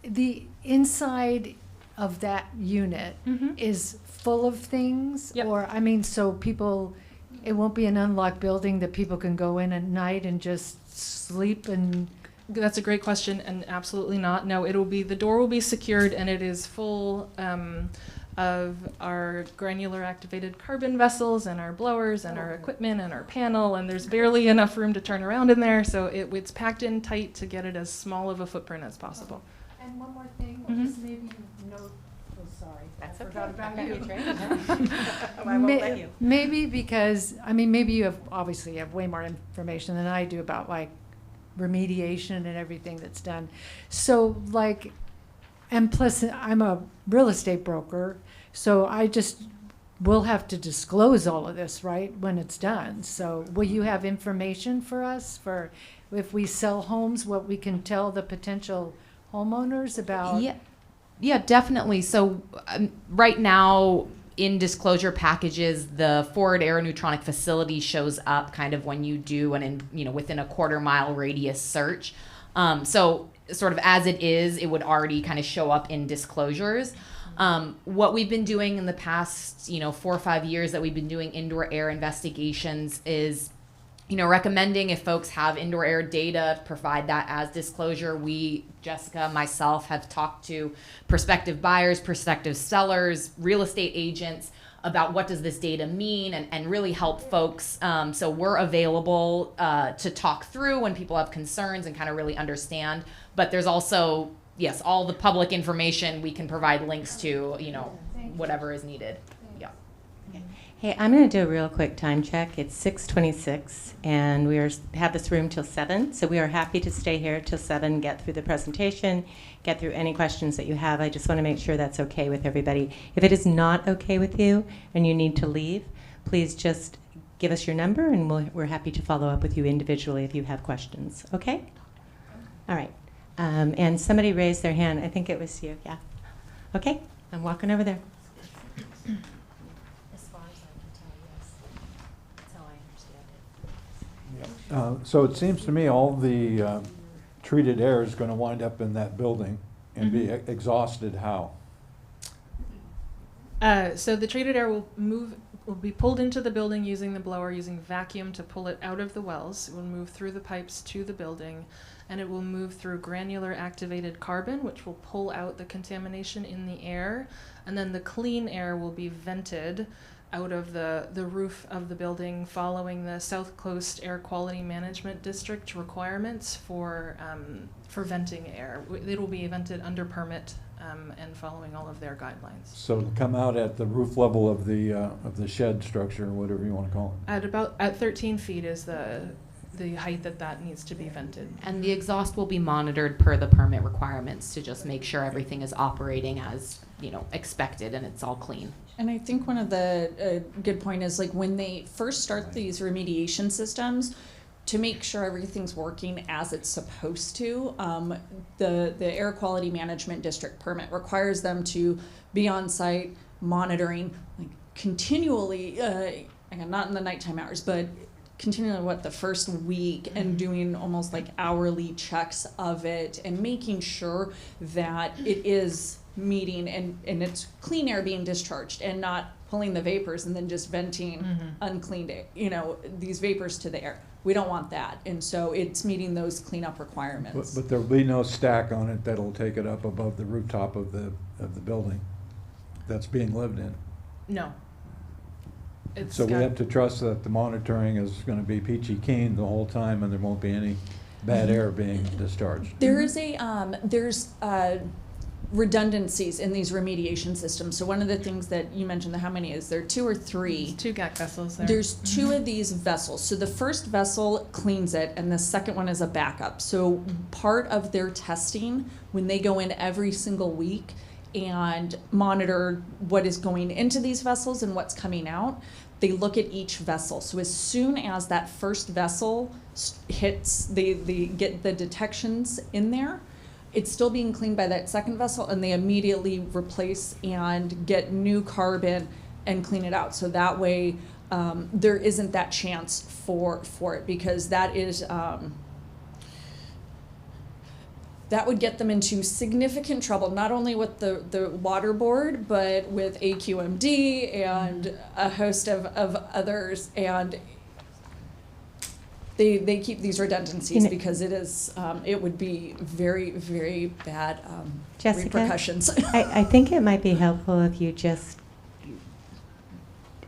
The inside of that unit is full of things, Yep. or so people, it won't be an unlocked building that people can go in at night and just sleep and. That's a great question, and absolutely not. No, the door will be secured, and it is full of our granular activated carbon vessels and our blowers and our equipment and our panel, and there's barely enough room to turn around in there, so it's packed in tight to get it as small of a footprint as possible. And one more thing, Mhm. just maybe you know, oh, sorry. That's I okay. forgot about I've you. got you trained. I won't let you. Maybe because, I mean, maybe you have, obviously you have way more information than I do about like remediation and everything that's done. So like, and plus I'm a real estate broker, so I just will have to disclose all of this, right, when it's done. So will you have information for us for if we sell homes, what we can tell the potential homeowners about? Yeah, definitely. So right now in disclosure packages, the forward aeronutronic facility shows up kind of when you do within a 1/4 mile radius search. So sort of as it is, it would already kind of show up in disclosures. What we've been doing in the past, 4 or 5 years that we've been doing indoor air investigations is, recommending if folks have indoor air data, provide that as disclosure. We, Jessica, myself, have talked to prospective buyers, prospective sellers, real estate agents about what does this data mean and really help folks. So we're available to talk through when people have concerns and kind of really understand. But there's also, yes, all the public information we can provide links to, whatever is needed. Yeah. Hey, I'm going to do a real quick time check. It's 6:26, and we have this room till 7, so we are happy to stay here till 7, get through the presentation, get through any questions that you have. I just want to make sure that's okay with everybody. If it is not okay with you and you need to leave, please just give us your number, and we're happy to follow up with you individually if you have questions. Okay? All right. And somebody raised their hand. I think it was you. Yeah. Okay. I'm walking over there. So it seems to me all the treated air is going to wind up in that building and be exhausted how? So the treated air will be pulled into the building using the blower, using vacuum to pull it out of the wells. It will move through the pipes to the building, and it will move through granular activated carbon, which will pull out the contamination in the air, and then the clean air will be vented out of the roof of the building following the South Coast Air Quality Management District requirements for venting air. It will be vented under permit and following all of their guidelines. So it'll come out at the roof level of the shed structure, or whatever you want to call it. At 13 feet is the height that needs to be vented. And the exhaust will be monitored per the permit requirements to just make sure everything is operating as, expected and it's all clean. And I think one of the good point is like when they first start these remediation systems, to make sure everything's working as it's supposed to, the Air Quality Management District permit requires them to be on site monitoring like continually, again, not in the nighttime hours, but continually the first week and doing almost like hourly checks of it and making sure that it is meeting and it's clean air being discharged and not pulling the vapors and then just venting uncleaned air, these vapors to the air. We don't want that. And so it's meeting those cleanup requirements. But there'll be no stack on it that'll take it up above the rooftop of the building that's being lived in. No. So we have to trust that the monitoring is going to be peachy keen the whole time and there won't be any bad air being discharged. There is there's redundancies in these remediation systems. So one of the things that you mentioned, how many is there? 2 or 3? There's 2 GAC vessels there. There's 2 of these vessels. So the first vessel cleans it and the second one is a backup. So part of their testing, when they go in every single week and monitor what is going into these vessels and what's coming out, they look at each vessel. So as soon as that first vessel hits, they get the detections in there, it's still being cleaned by that second vessel, and they immediately replace and get new carbon and clean it out. So that way, there isn't that chance for it, because that is that would get them into significant trouble, not only with the water board, but with AQMD and a host of others. And They keep these redundancies You know- because it is, it would be very, very bad Jessica, repercussions. I think it might be helpful if you just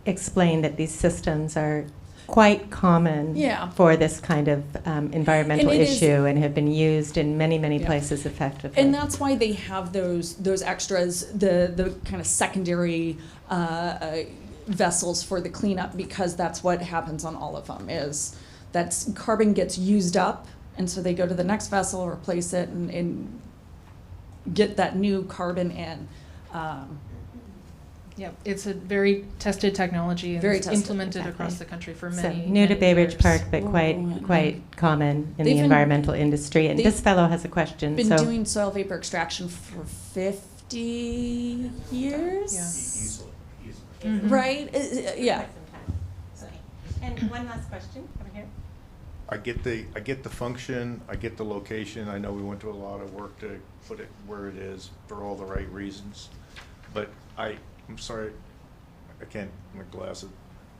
explain that these systems are quite common Yeah. for this kind of environmental And it is- issue and have been used in many, many Yeah. places effectively. And that's why they have those extras, the kind of secondary vessels for the cleanup, because that's what happens on all of them, is that carbon gets used up, and so they go to the next vessel, replace it, and get that new carbon in. Yep, it's a very tested technology and Very it's tested, implemented exactly. across the country for So many, new to many Bayridge years. Park, but Oh, quite common in They've the been- environmental industry. And they've this fellow has a question. Been so doing soil vapor extraction for 50 years? Mhm. Right? Yeah. And one last question over here. I get the function, I get the location, I know we went to a lot of work to put it where it is for all the right reasons. But I'm sorry, I can't, my glasses.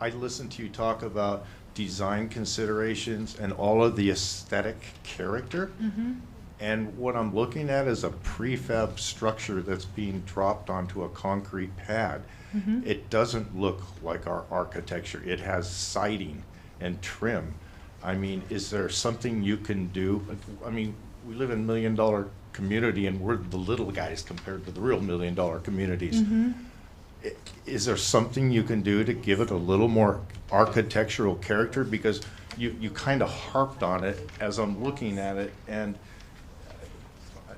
I listened to you talk about design considerations and all of the aesthetic character. Mhm. And what I'm looking at is a prefab structure that's being dropped onto a concrete pad. Mhm. It doesn't look like our architecture. It has siding and trim. I mean, is there something you can do? I mean, we live in $1 million community and we're the little guys compared to the real $1 million communities. Mhm. Is there something you can do to give it a little more architectural character? Because you kind of harped on it as I'm looking at it, and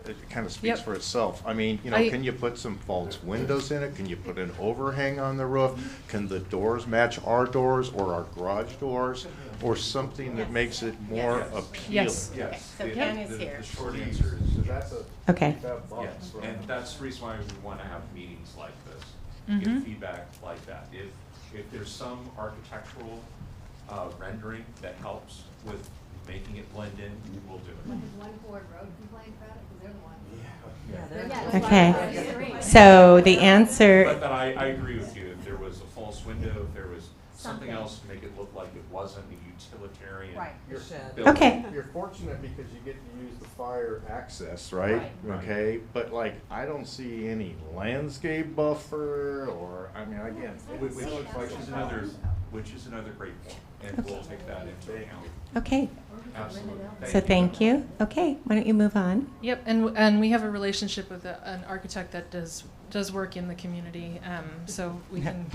it kind of speaks Yep. for itself. I mean, can you put some false windows in it? Can you put an overhang on the roof? Can the doors match our doors or our garage doors? Or something that makes it more appealing? Yes. Okay, so Ken is here. The short answer is, That's a Okay. prefab box, yes, right? and that's the reason why we want to have meetings like this, Mhm. get feedback like that. If there's some architectural rendering that helps with making it blend in, we'll do it. One Ford Road complained about it, because they're the one. Okay. So the answer. But I agree with you, if there was a false window, if there was something else to make it look like it wasn't a utilitarian. Right. building. Okay. You're fortunate because you get to use the fire access, right? Right. Okay, but like, I don't see any landscape buffer or, I mean, again, Which is another great point, and we'll take that into account. Okay. Absolutely. So thank you. Okay. Why don't you move on? Yep, and we have a relationship with an architect that does work in the community, so we can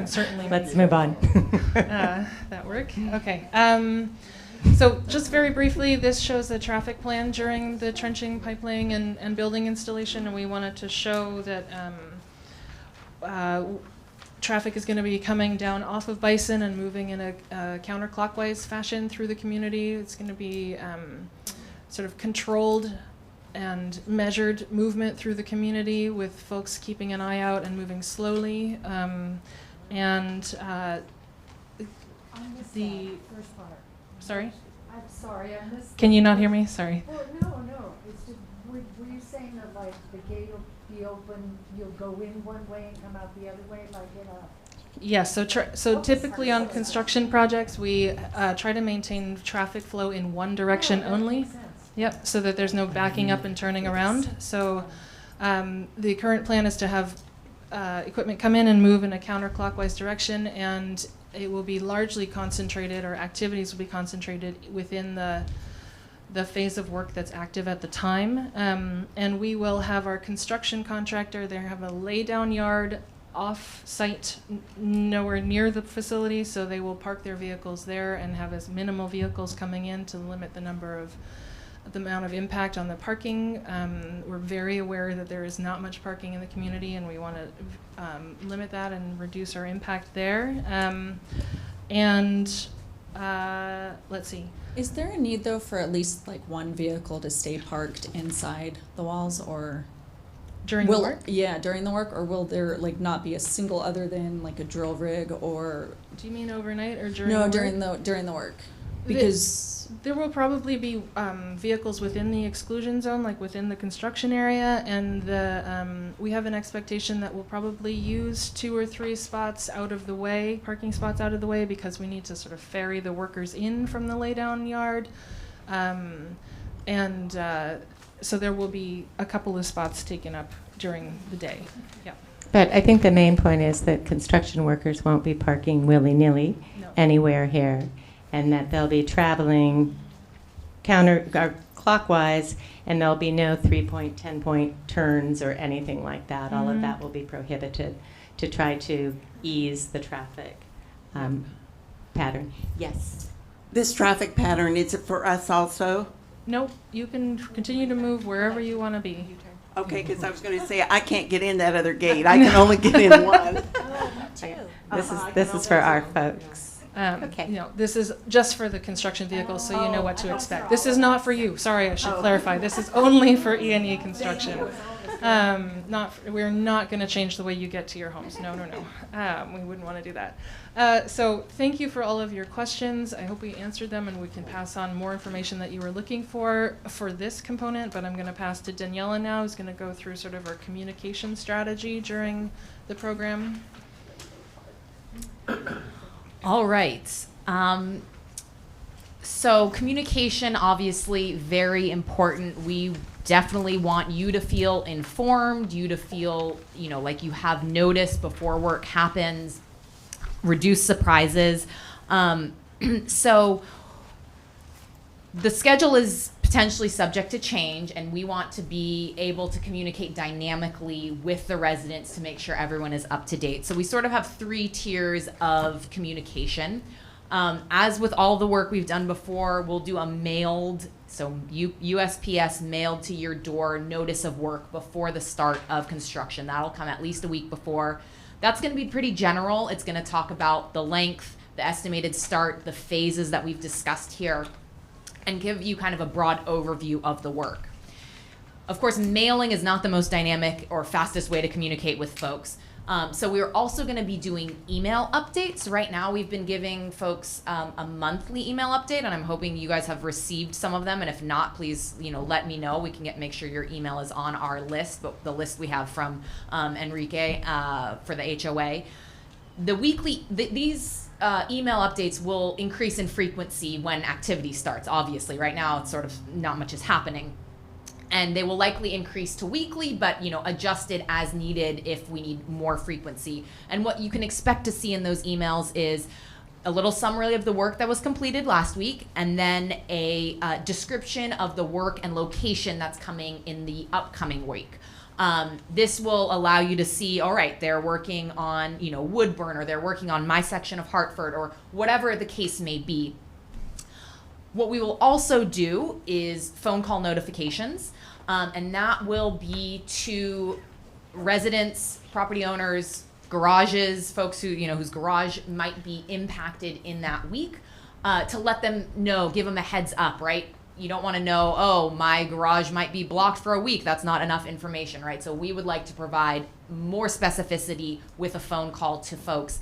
certainly Let's move on. that work. Okay. So just very briefly, this shows the traffic plan during the trenching, pipelaying, and building installation, and we wanted to show that traffic is going to be coming down off of Bison and moving in a counterclockwise fashion through the community. It's going to be sort of controlled and measured movement through the community, with folks keeping an eye out and moving slowly. The first part. sorry, I'm sorry, I missed. can you not hear me? Sorry. Well, no, it's just, were you saying that like the gate will be open, you'll go in one way and come out the other way, like in a? Yes, so typically on construction projects, we try to maintain traffic flow in one direction only. Yep, so that there's no backing up and turning around. So the current plan is to have equipment come in and move in a counterclockwise direction, and it will be largely concentrated, or activities will be concentrated within the phase of work that's active at the time. And we will have our construction contractor, they have a laydown yard off-site, nowhere near the facility, so they will park their vehicles there and have as minimal vehicles coming in to limit the amount of impact on the parking. We're very aware that there is not much parking in the community, and we want to limit that and reduce our impact there. Let's see. Is there a need though for at least like one vehicle to stay parked inside the walls, or? During the work? Yeah, during the work, or will there like not be a single other than like a drill rig or? Do you mean overnight or during the No, work? during the work. Because There will probably be vehicles within the exclusion zone, like within the construction area, and we have an expectation that we'll probably use 2 or 3 spots out of the way, parking spots out of the way, because we need to sort of ferry the workers in from the laydown yard. So there will be a couple of spots taken up during the day. Yeah. But I think the main point is that construction workers won't be parking willy-nilly anywhere here, and that they'll be traveling clockwise, and there'll be no 3-point, 10-point turns or anything like that. All of that will be prohibited to try to ease the traffic pattern. Yes. This traffic pattern, is it for us also? Nope, you can continue to move wherever you want to be. Okay, because I was going to say, I can't get in that other gate. I can only get in one. This is for our folks. Okay. You know, this is just for the construction vehicles, so you know what to expect. This is not for you. Sorry, I should clarify. This is only for E&E construction. We're not going to change the way you get to your homes. No. We wouldn't want to do that. So thank you for all of your questions. I hope we answered them, and we can pass on more information that you were looking for this component. But I'm going to pass to Daniela now, who's going to go through sort of our communication strategy during the program. All right. So communication, obviously, very important. We definitely want you to feel informed, you to feel, like you have notice before work happens, reduce surprises. So the schedule is potentially subject to change, and we want to be able to communicate dynamically with the residents to make sure everyone is up to date. So we sort of have 3 tiers of communication. As with all the work we've done before, we'll do a mailed, so USPS mailed to your door notice of work before the start of construction. That'll come at least a week before. That's going to be pretty general. It's going to talk about the length, the estimated start, the phases that we've discussed here, and give you kind of a broad overview of the work. Of course, mailing is not the most dynamic or fastest way to communicate with folks. So we're also going to be doing email updates. Right now, we've been giving folks a monthly email update, and I'm hoping you guys have received some of them. And if not, please, let me know. We can make sure your email is on our list, but the list we have from Enrique for the HOA. These email updates will increase in frequency when activity starts. Obviously, right now it's sort of not much is happening. And they will likely increase to weekly, but adjusted as needed if we need more frequency. And what you can expect to see in those emails is a little summary of the work that was completed last week, and then a description of the work and location that's coming in the upcoming week. This will allow you to see, all right, they're working on Woodburn, or they're working on my section of Hartford, or whatever the case may be. What we will also do is phone call notifications, and that will be to residents, property owners, garages, folks who whose garage might be impacted in that week, to let them know, give them a heads up, right? You don't want to know, oh, my garage might be blocked for a week. That's not enough information, right? So we would like to provide more specificity with a phone call to folks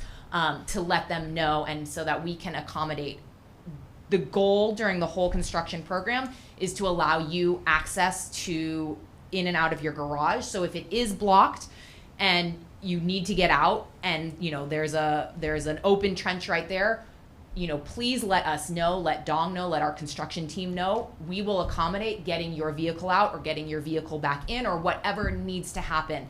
to let them know, and so that we can accommodate. The goal during the whole construction program is to allow you access to in and out of your garage. So if it is blocked and you need to get out, and there's an open trench right there, please let us know, let Dong know, let our construction team know. We will accommodate getting your vehicle out or getting your vehicle back in, or whatever needs to happen.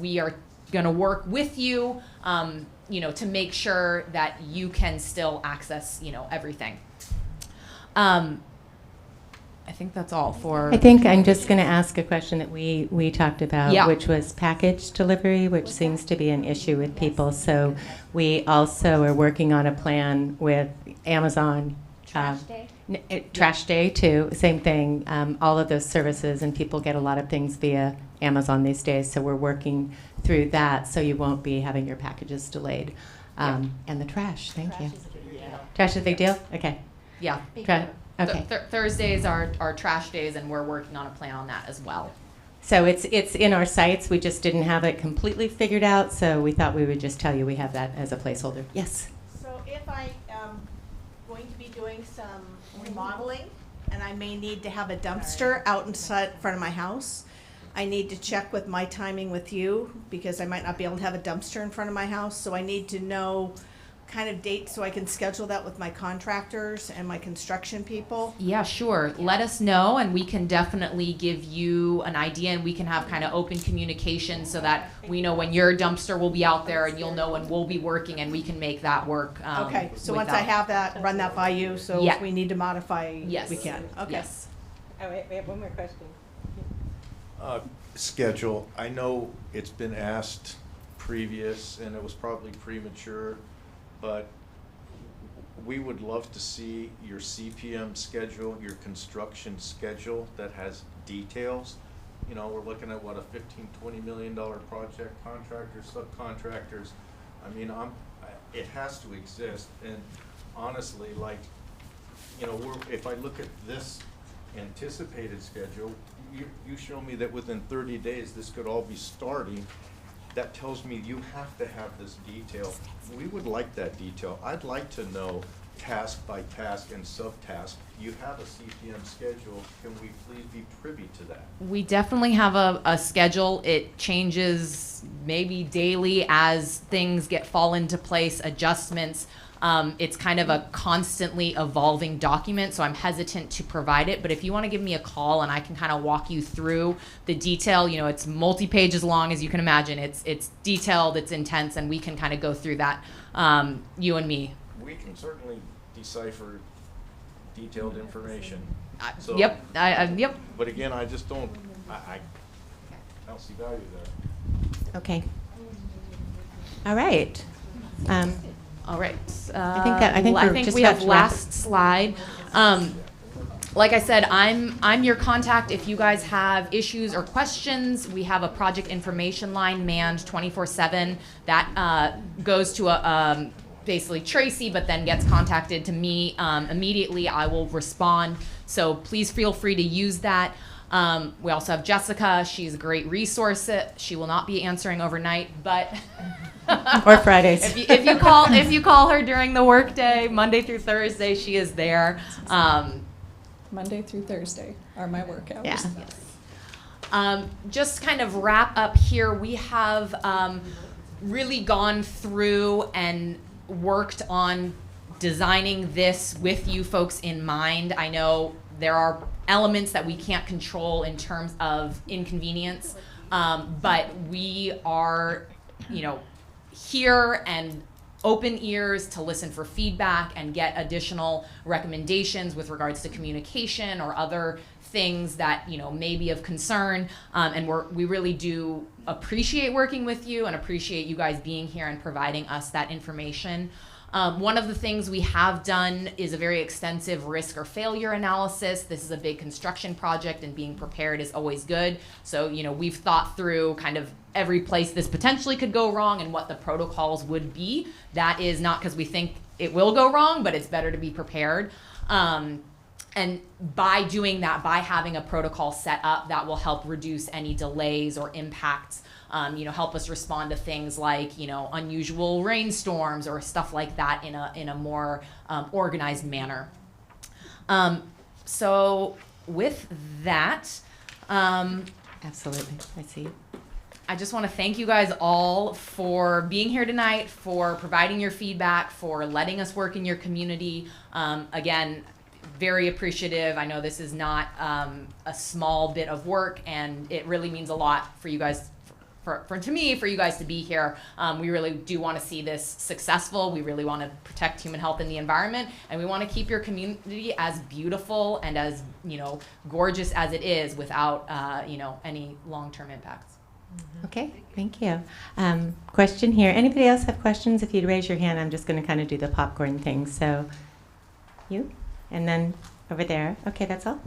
We are going to work with you, to make sure that you can still access, everything. I think that's all for. I think I'm just going to ask a question that we talked about, Yeah. which was package delivery, which seems to be an issue with people. So we also are working on a plan with Amazon. Trash day? Trash day too, same thing. All of those services, and people get a lot of things via Amazon these days. So we're working through that, so you won't be having your packages delayed. And the trash, thank you. Trash is a big deal? Okay. Yeah. Okay. Thursdays are trash days, and we're working on a plan on that as well. So it's in our sites. We just didn't have it completely figured out, so we thought we would just tell you we have that as a placeholder. Yes. So if I am going going to be doing some remodeling, and I may need to have a dumpster out in front of my house. I need to check with my timing with you, because I might not be able to have a dumpster in front of my house, so I need to know kind of dates so I can schedule that with my contractors and my construction people. Yeah, sure. Let us know, and we can definitely give you an idea, and we can have kind of open communication so that we know when your dumpster will be out there, and you'll know when we'll be working, and we can make that work. Okay, so once I have that, run that by you, so Yeah. if we need to modify, Yes. we can. Okay. Yes. Oh, wait, we have one more question. Schedule, I know it's been asked previous, and it was probably premature, but we would love to see your CPM schedule, your construction schedule that has details. You know, we're looking at what, a $15-20 million project, contractors, subcontractors. I mean, it has to exist, and honestly, like, you know, if I look at this anticipated schedule, you show me that within 30 days this could all be starting. That tells me you have to have this detail. We would like that detail. I'd like to know task by task and subtask. You have a CPM schedule. Can we please be privy to that? We definitely have a schedule. It changes maybe daily as things fall into place, adjustments. It's kind of a constantly evolving document, so I'm hesitant to provide it. But if you want to give me a call and I can kind of walk you through the detail, you know, it's multi-pages long, as you can imagine. It's detailed, it's intense, and we can kind of go through that, you and me. We can certainly decipher detailed information. So, Yep. Yep. But again, I just don't, I don't see value there. Okay. All right. All right. I think we're just we have about to wrap. last slide. Like I said, I'm your contact if you guys have issues or questions. We have a project information line manned 24/7 that goes to basically Tracy, but then gets contacted to me immediately. I will respond. So please feel free to use that. We also have Jessica. She's a great resource. She will not be answering overnight, but or Fridays. if you call her during the workday, Monday through Thursday, she is there. Monday through Thursday are my work hours. Yeah. Yes. Just kind of wrap up here. We have really gone through and worked on designing this with you folks in mind. I know there are elements that we can't control in terms of inconvenience, but we are, you know, here and open ears to listen for feedback and get additional recommendations with regards to communication or other things that, you know, may be of concern. And we really do appreciate working with you and appreciate you guys being here and providing us that information. One of the things we have done is a very extensive risk or failure analysis. This is a big construction project, and being prepared is always good. So, you know, we've thought through kind of every place this potentially could go wrong and what the protocols would be. That is not because we think it will go wrong, but it's better to be prepared. And by doing that, by having a protocol set up, that will help reduce any delays or impacts. You know, help us respond to things like, you know, unusual rainstorms or stuff like that in a more organized manner. So with that, absolutely, I see. I just want to thank you guys all for being here tonight, for providing your feedback, for letting us work in your community. Again, very appreciative. I know this is not a small bit of work, and it really means a lot for you guys. To me, for you guys to be here. We really do want to see this successful. We really want to protect human health and the environment, and we want to keep your community as beautiful and as, you know, gorgeous as it is without, you know, any long-term impacts. Okay, thank you. Question here. Anybody else have questions? If you'd raise your hand, I'm just going to kind of do the popcorn thing. So you, and then over there. Okay, that's all.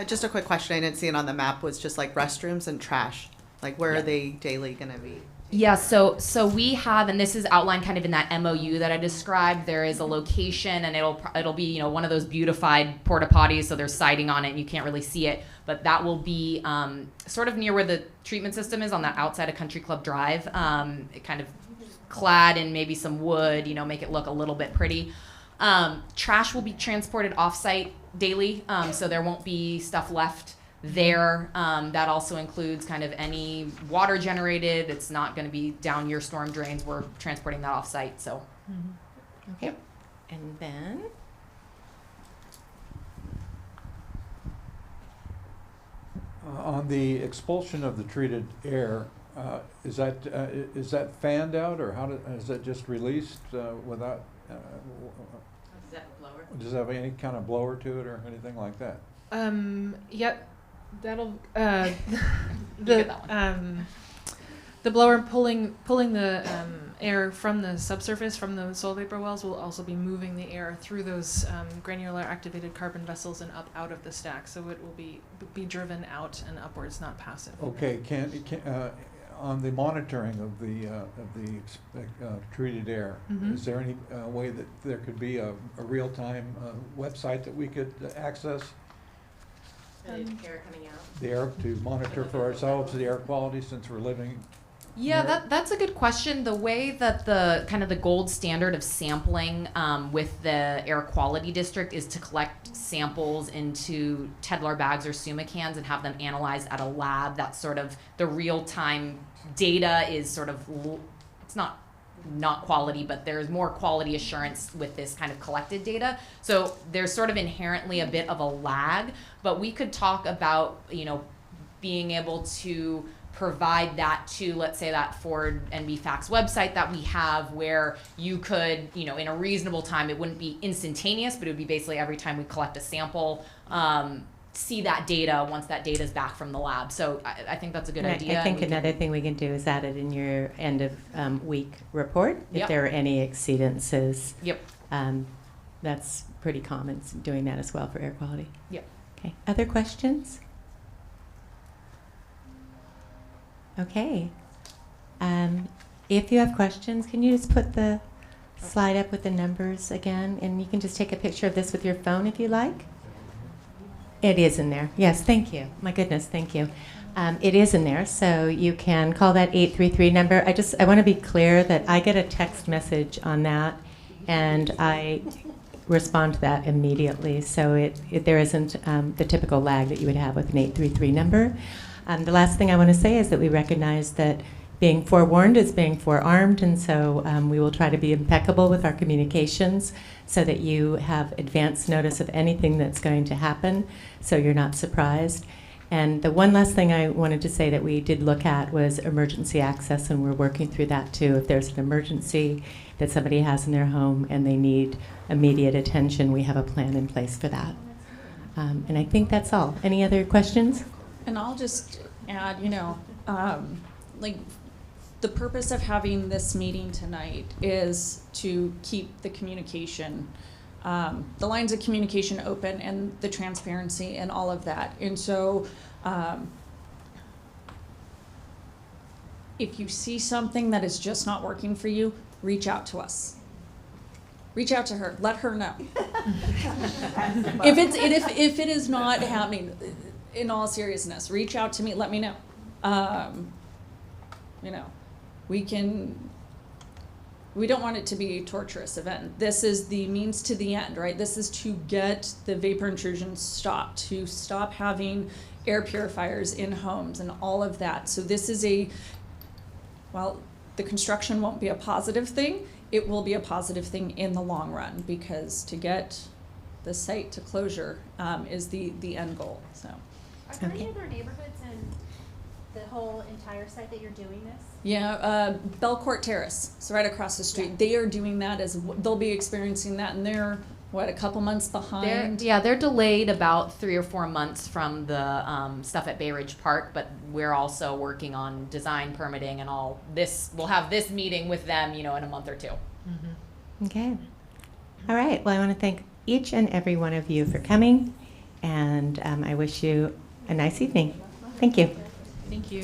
Just a quick question. I didn't see it on the map. Was just like restrooms and trash. Like, where are they daily going to be? Yeah, so we have, and this is outlined kind of in that MOU that I described. There is a location, and it'll be, you know, one of those beautified porta potties. So there's siding on it, and you can't really see it, but that will be sort of near where the treatment system is on that outside of Country Club Drive. It kind of clad in maybe some wood, you know, make it look a little bit pretty. Trash will be transported off-site daily, so there won't be stuff left there. That also includes kind of any water generated. It's not going to be down your storm drains. We're transporting that off-site. So, Okay. And then, On the expulsion of the treated air, is that fanned out, or is that just released without? is that a blower? Does it have any kind of blower to it or anything like that? Yep, that'll get that the blower pulling the air from the subsurface from the soil vapor wells will also be moving the air through those granular activated carbon vessels and up out of the stack, so it will be driven out and upwards, not passive. Okay, on the monitoring of the treated air, is there any way that there could be a real-time website that we could access? The air coming out. The air to monitor for ourselves the air quality, since we're living. yeah, that's a good question. The way that the kind of the gold standard of sampling with the air quality district is to collect samples into Tedlar bags or Suma cans and have them analyzed at a lab. That's sort of the real-time data is sort of, it's not quality, but there's more quality assurance with this kind of collected data. So there's sort of inherently a bit of a lag, but we could talk about, being able to provide that to, let's say, that Ford NB Facts website that we have, where you could, in a reasonable time, it wouldn't be instantaneous, but it would be basically every time we collect a sample, see that data once that data is back from the lab. So I think that's a good idea. I think another thing we can do is add it in your end of week report if Yep. there are any exceedances. Yep. That's pretty common, doing that as well for air quality. Yep. Okay. Other questions? Okay. If you have questions, can you just put the slide up with the numbers again? And you can just take a picture of this with your phone if you like. It is in there. Yes, thank you. My goodness, thank you. It is in there, so you can call that 833 number. I want to be clear that I get a text message on that, and I respond to that immediately. So there isn't the typical lag that you would have with an 833 number. The last thing I want to say is that we recognize that being forewarned is being forearmed, and so we will try to be impeccable with our communications so that you have advance notice of anything that's going to happen, so you're not surprised. And the one last thing I wanted to say that we did look at was emergency access, and we're working through that too. If there's an emergency that somebody has in their home and they need immediate attention, we have a plan in place for that. And I think that's all. Any other questions? And I'll just add, the purpose of having this meeting tonight is to keep the communication, the lines of communication open and the transparency and all of that. And so if you see something that is just not working for you, reach out to us. Reach out to her. Let her know. If it is not happening, in all seriousness, reach out to me. Let me know. We don't want it to be a torturous event. This is the means to the end, right? This is to get the vapor intrusion stopped, to stop having air purifiers in homes and all of that. So this is the construction won't be a positive thing. It will be a positive thing in the long run, because to get the site to closure is the end goal. So. Are there any other neighborhoods in the whole entire site that you're doing this? Yeah, Belcourt Terrace, so right across the street. Yeah. They are doing that they'll be experiencing that, and they're a couple months behind. They're delayed about 3 or 4 months from the stuff at Bayridge Park, but we're also working on design permitting and all this. We'll have this meeting with them, in a month or two. Mm-hmm. Okay. All right. Well, I want to thank each and every one of you for coming, and I wish you a nice evening. Thank you. Thank you.